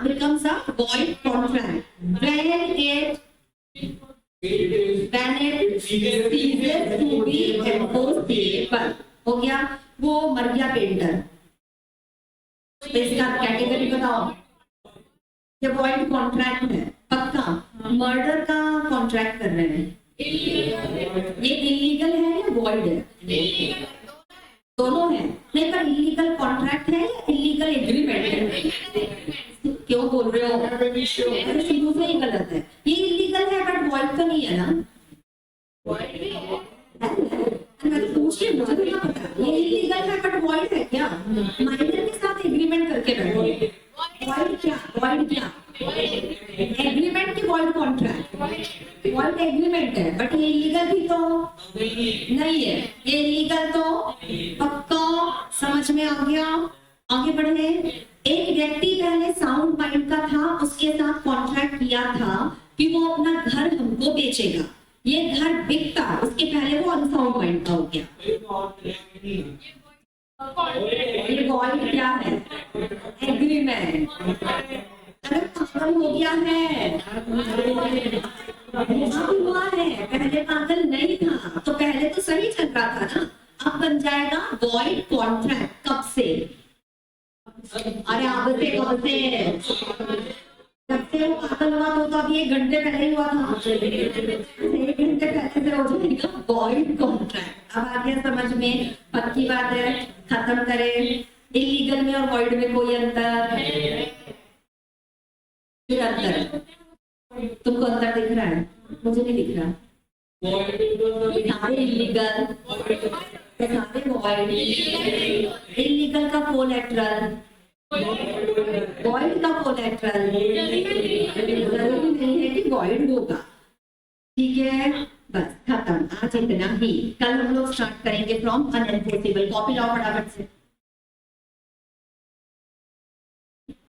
becomes a void contract when it ceases to be enforceable। हो गया, वो मर गया पेंटर, तो इसका कैटेगरी बताओ। ये वॉइड कॉन्ट्रैक्ट है पक्का। मर्डर का कॉन्ट्रैक्ट कर रहे हैं, ये इलीगल है या वॉइड है? दोनों है। नहीं, पर इलीगल कॉन्ट्रैक्ट है या इलीगल एग्रीमेंट है? क्यों बोल रहे हो? शुरू से ही गलत है। ये इलीगल है बट वॉइड तो नहीं है ना? मैं पूछ रही हूँ, मुझे तो क्या पता। ये इलीगल है बट वॉइड है क्या? माइनर के साथ एग्रीमेंट करके बैठो। वॉइड क्या? वॉइड क्या? एग्रीमेंट की वॉइड कॉन्ट्रैक्ट, वॉइड एग्रीमेंट है, बट ये इलीगल भी तो नहीं है। ये इलीगल तो पक्का। समझ में आ गया? आगे बढ़े। एक व्यक्ति पहले साउंड माइंड का था, उसके साथ कॉन्ट्रैक्ट किया था कि वो अपना घर हमको बेचेगा। ये घर बिकता, उसके पहले वो अनसाउंड माइंड का हो गया। ये वॉइड क्या है? एग्रीमेंट। अगर पागल हो गया है, हुआ है, पहले पागल नहीं था तो पहले तो सही चल रहा था ना, अब बन जाएगा वॉइड कॉन्ट्रैक्ट। कब से? अरे अब से कब से? जब से वो पागल हुआ तो अभी 1 घंटे पहले ही हुआ था, 1 घंटे पहले से हो जाएगा वॉइड कॉन्ट्रैक्ट। अब आ गया समझ में? पक्की बात है, खत्म करें। इलीगल में और वॉइड में कोई अंतर? फिर अंतर तुमको अंतर दिख रहा है? मुझे नहीं दिख रहा। सारे इलीगल, सारे वॉइड। इलीगल का कोलैटरल, वॉइड का कोलैटरल जरूरी नहीं है कि वॉइड होगा। ठीक है, बस खत्म। आज इतना ही। कल हम लोग स्टार्ट करेंगे फ्रॉम अनएनफोर्सेबल। कॉपी लाओ फटाफट से।